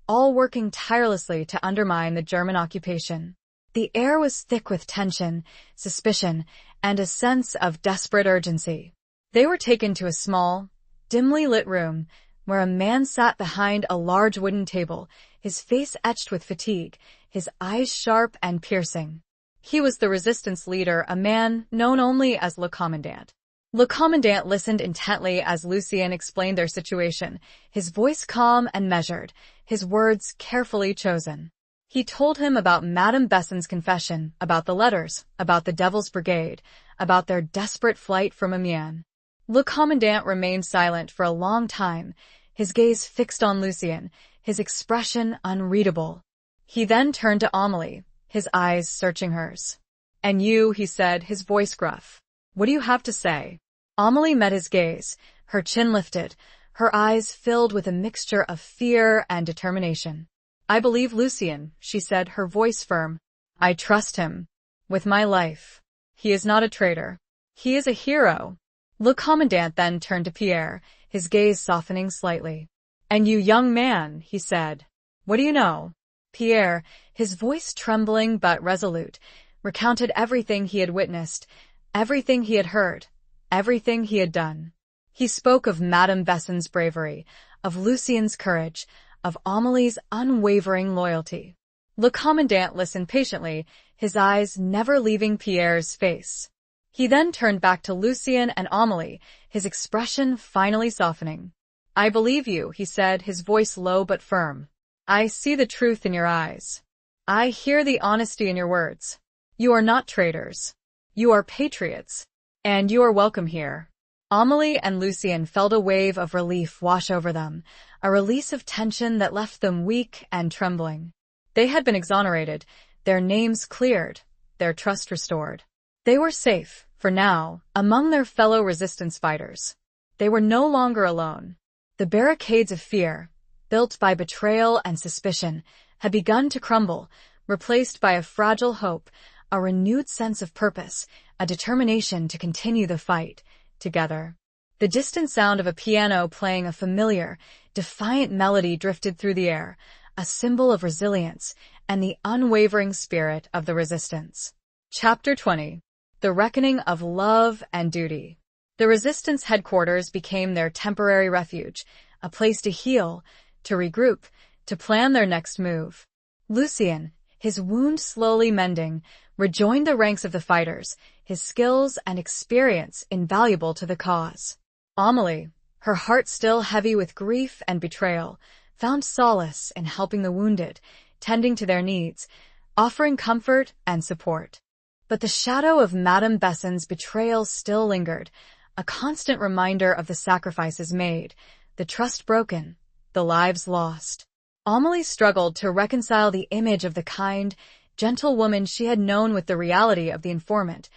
all working tirelessly to undermine the German occupation. The air was thick with tension, suspicion, and a sense of desperate urgency. They were taken to a small, dimly lit room, where a man sat behind a large wooden table, his face etched with fatigue, his eyes sharp and piercing. He was the resistance leader, a man known only as Le Commandant. Le Commandant listened intently as Lucien explained their situation, his voice calm and measured, his words carefully chosen. He told him about Madame Besson's confession, about the letters, about the Devil's Brigade, about their desperate flight from Amiens. Le Commandant remained silent for a long time, his gaze fixed on Lucien, his expression unreadable. He then turned to Amélie, his eyes searching hers. And you, he said, his voice gruff. What do you have to say? Amélie met his gaze, her chin lifted, her eyes filled with a mixture of fear and determination. I believe Lucien, she said, her voice firm. I trust him. With my life. He is not a traitor. He is a hero. Le Commandant then turned to Pierre, his gaze softening slightly. And you young man, he said. What do you know? Pierre, his voice trembling but resolute, recounted everything he had witnessed, everything he had heard, everything he had done. He spoke of Madame Besson's bravery, of Lucien's courage, of Amélie's unwavering loyalty. Le Commandant listened patiently, his eyes never leaving Pierre's face. He then turned back to Lucien and Amélie, his expression finally softening. I believe you, he said, his voice low but firm. I see the truth in your eyes. I hear the honesty in your words. You are not traitors. You are patriots. And you are welcome here. Amélie and Lucien felt a wave of relief wash over them, a release of tension that left them weak and trembling. They had been exonerated, their names cleared, their trust restored. They were safe, for now, among their fellow resistance fighters. They were no longer alone. The barricades of fear, built by betrayal and suspicion, had begun to crumble, replaced by a fragile hope, a renewed sense of purpose, a determination to continue the fight, together. The distant sound of a piano playing a familiar, defiant melody drifted through the air, a symbol of resilience and the unwavering spirit of the resistance. Chapter 20. The Reckoning of Love and Duty. The resistance headquarters became their temporary refuge, a place to heal, to regroup, to plan their next move. Lucien, his wound slowly mending, rejoined the ranks of the fighters, his skills and experience invaluable to the cause. Amélie, her heart still heavy with grief and betrayal, found solace in helping the wounded, tending to their needs, offering comfort and support. But the shadow of Madame Besson's betrayal still lingered, a constant reminder of the sacrifices made, the trust broken, the lives lost. Amélie struggled to reconcile the image of the kind, gentle woman she had known with the reality of the informant,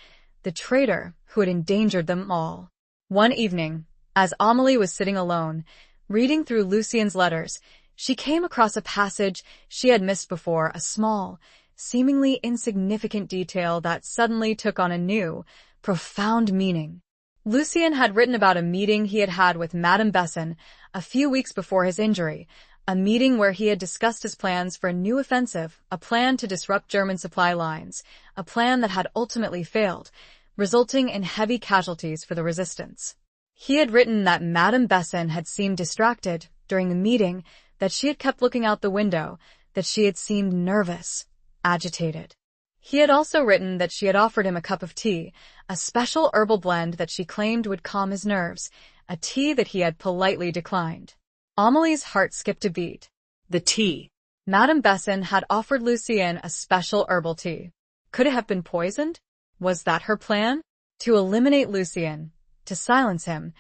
the traitor who had endangered them all. One evening, As Amelie was sitting alone, reading through Lucien's letters, she came across a passage she had missed before, a small, seemingly insignificant detail that suddenly took on a new, profound meaning. Lucien had written about a meeting he had had with Madame Besson a few weeks before his injury, a meeting where he had discussed his plans for a new offensive, a plan to disrupt German supply lines, a plan that had ultimately failed, resulting in heavy casualties for the resistance. He had written that Madame Besson had seemed distracted during the meeting, that she had kept looking out the window, that she had seemed nervous, agitated. He had also written that she had offered him a cup of tea, a special herbal blend that she claimed would calm his nerves, a tea that he had politely declined. Amelie's heart skipped a beat. The tea. Madame Besson had offered Lucien a special herbal tea. Could it have been poisoned? Was that her plan? To eliminate Lucien, to silence him,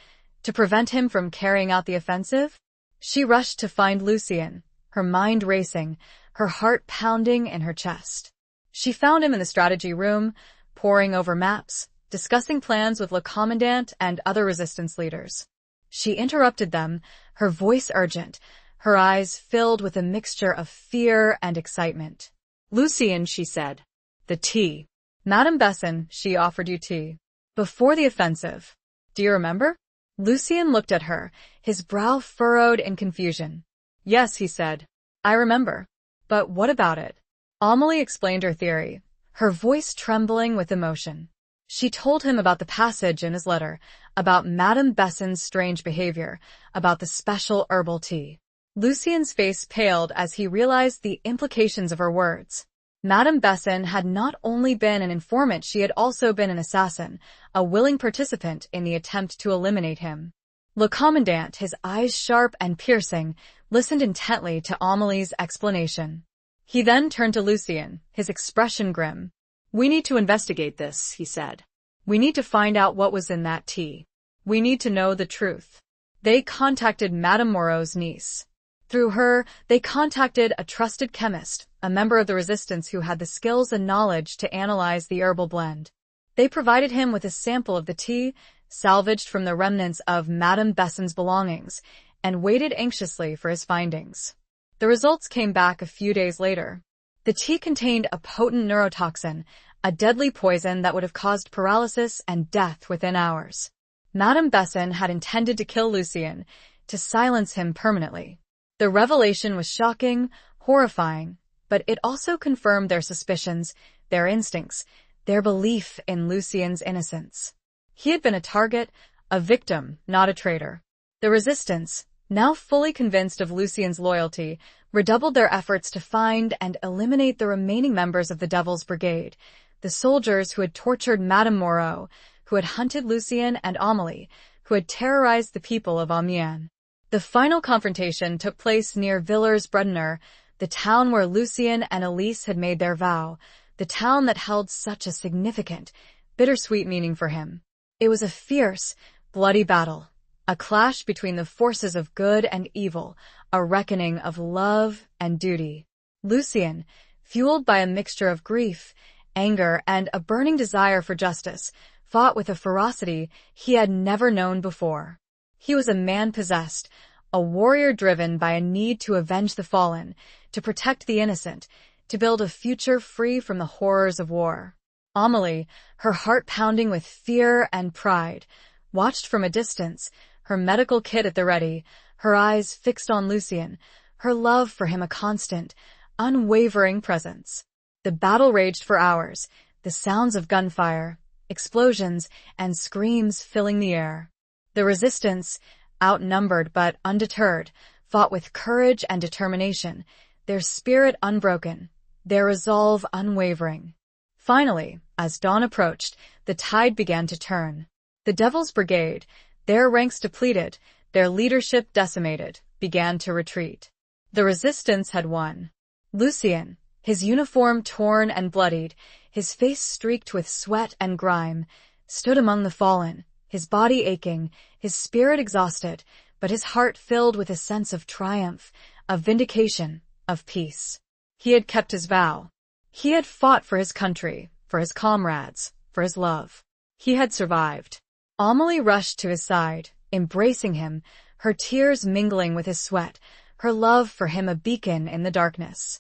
to prevent him from carrying out the offensive? She rushed to find Lucien, her mind racing, her heart pounding in her chest. She found him in the strategy room, poring over maps, discussing plans with Le Commandant and other resistance leaders. She interrupted them, her voice urgent, her eyes filled with a mixture of fear and excitement. Lucien, she said. The tea. Madame Besson, she offered you tea. Before the offensive. Do you remember? Lucien looked at her, his brow furrowed in confusion. Yes, he said. I remember. But what about it? Amelie explained her theory, her voice trembling with emotion. She told him about the passage in his letter, about Madame Besson's strange behavior, about the special herbal tea. Lucien's face paled as he realized the implications of her words. Madame Besson had not only been an informant, she had also been an assassin, a willing participant in the attempt to eliminate him. Le Commandant, his eyes sharp and piercing, listened intently to Amelie's explanation. He then turned to Lucien, his expression grim. We need to investigate this, he said. We need to find out what was in that tea. We need to know the truth. They contacted Madame Moreau's niece. Through her, they contacted a trusted chemist, a member of the resistance who had the skills and knowledge to analyze the herbal blend. They provided him with a sample of the tea, salvaged from the remnants of Madame Besson's belongings, and waited anxiously for his findings. The results came back a few days later. The tea contained a potent neurotoxin, a deadly poison that would have caused paralysis and death within hours. Madame Besson had intended to kill Lucien, to silence him permanently. The revelation was shocking, horrifying, but it also confirmed their suspicions, their instincts, their belief in Lucien's innocence. He had been a target, a victim, not a traitor. The resistance, now fully convinced of Lucien's loyalty, redoubled their efforts to find and eliminate the remaining members of the Devil's Brigade, the soldiers who had tortured Madame Moreau, who had hunted Lucien and Amelie, who had terrorized the people of Amiens. The final confrontation took place near Villers-Bretonneux, the town where Lucien and Elise had made their vow, the town that held such a significant, bittersweet meaning for him. It was a fierce, bloody battle. A clash between the forces of good and evil, a reckoning of love and duty. Lucien, fueled by a mixture of grief, anger, and a burning desire for justice, fought with a ferocity he had never known before. He was a man possessed, a warrior driven by a need to avenge the fallen, to protect the innocent, to build a future free from the horrors of war. Amelie, her heart pounding with fear and pride, watched from a distance, her medical kit at the ready, her eyes fixed on Lucien, her love for him a constant, unwavering presence. The battle raged for hours, the sounds of gunfire, explosions, and screams filling the air. The resistance, outnumbered but undeterred, fought with courage and determination, their spirit unbroken, their resolve unwavering. Finally, as dawn approached, the tide began to turn. The Devil's Brigade, their ranks depleted, their leadership decimated, began to retreat. The resistance had won. Lucien, his uniform torn and bloodied, his face streaked with sweat and grime, stood among the fallen, his body aching, his spirit exhausted, but his heart filled with a sense of triumph, of vindication, of peace. He had kept his vow. He had fought for his country, for his comrades, for his love. He had survived. Amelie rushed to his side, embracing him, her tears mingling with his sweat, her love for him a beacon in the darkness.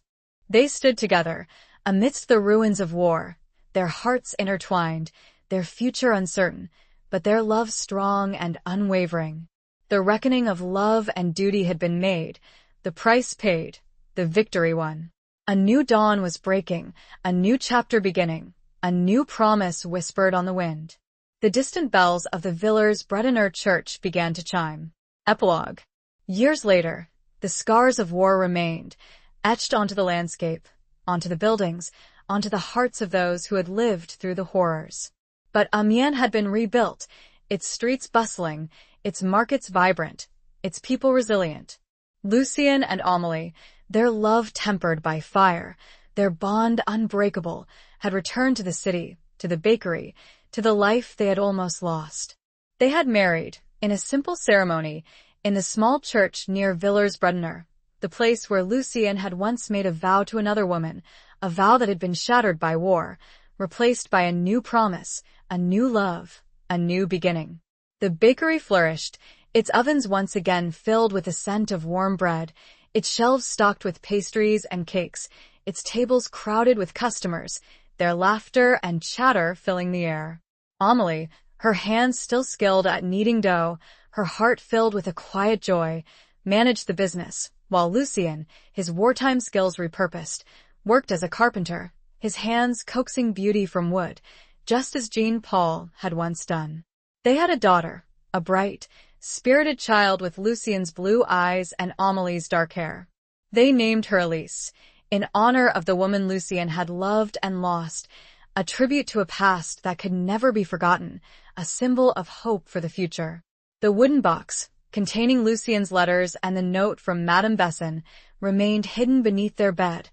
They stood together, amidst the ruins of war, their hearts intertwined, their future uncertain, but their love strong and unwavering. The reckoning of love and duty had been made, the price paid, the victory won. A new dawn was breaking, a new chapter beginning, a new promise whispered on the wind. The distant bells of the Villers-Bretonneux church began to chime. Epilogue. Years later, the scars of war remained, etched onto the landscape, onto the buildings, onto the hearts of those who had lived through the horrors. But Amiens had been rebuilt, its streets bustling, its markets vibrant, its people resilient. Lucien and Amélie, their love tempered by fire, their bond unbreakable, had returned to the city, to the bakery, to the life they had almost lost. They had married, in a simple ceremony, in the small church near Villers-Bretonneux, the place where Lucien had once made a vow to another woman, a vow that had been shattered by war, replaced by a new promise, a new love, a new beginning. The bakery flourished, its ovens once again filled with the scent of warm bread, its shelves stocked with pastries and cakes, its tables crowded with customers, their laughter and chatter filling the air. Amélie, her hands still skilled at kneading dough, her heart filled with a quiet joy, managed the business, while Lucien, his wartime skills repurposed, worked as a carpenter, his hands coaxing beauty from wood, just as Jean-Paul had once done. They had a daughter, a bright, spirited child with Lucien's blue eyes and Amélie's dark hair. They named her Elise, in honor of the woman Lucien had loved and lost, a tribute to a past that could never be forgotten, a symbol of hope for the future. The wooden box, containing Lucien's letters and the note from Madame Besson, remained hidden beneath their bed,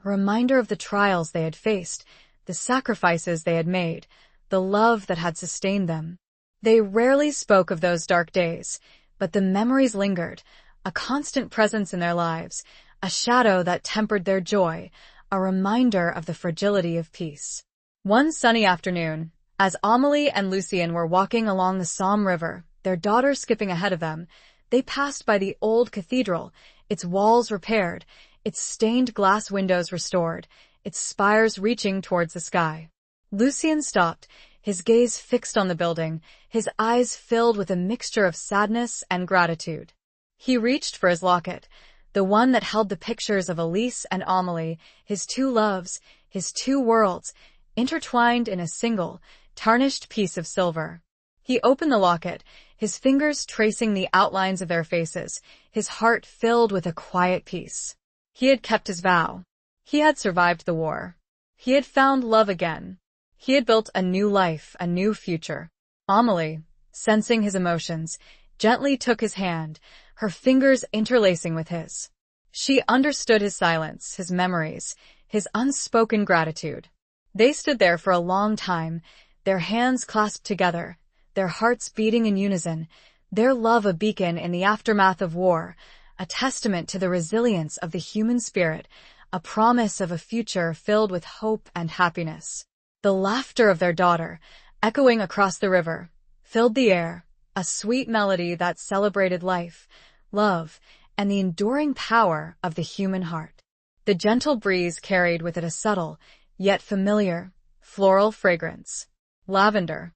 a reminder of the trials they had faced, the sacrifices they had made, the love that had sustained them. They rarely spoke of those dark days, but the memories lingered, a constant presence in their lives, a shadow that tempered their joy, a reminder of the fragility of peace. One sunny afternoon, as Amélie and Lucien were walking along the Somme River, their daughter skipping ahead of them, they passed by the old cathedral, its walls repaired, its stained glass windows restored, its spires reaching towards the sky. Lucien stopped, his gaze fixed on the building, his eyes filled with a mixture of sadness and gratitude. He reached for his locket, the one that held the pictures of Elise and Amélie, his two loves, his two worlds, intertwined in a single, tarnished piece of silver. He opened the locket, his fingers tracing the outlines of their faces, his heart filled with a quiet peace. He had kept his vow. He had survived the war. He had found love again. He had built a new life, a new future. Amélie, sensing his emotions, gently took his hand, her fingers interlacing with his. She understood his silence, his memories, his unspoken gratitude. They stood there for a long time, their hands clasped together, their hearts beating in unison, their love a beacon in the aftermath of war, a testament to the resilience of the human spirit, a promise of a future filled with hope and happiness. The laughter of their daughter, echoing across the river, filled the air, a sweet melody that celebrated life, love, and the enduring power of the human heart. The gentle breeze carried with it a subtle, yet familiar, floral fragrance. Lavender,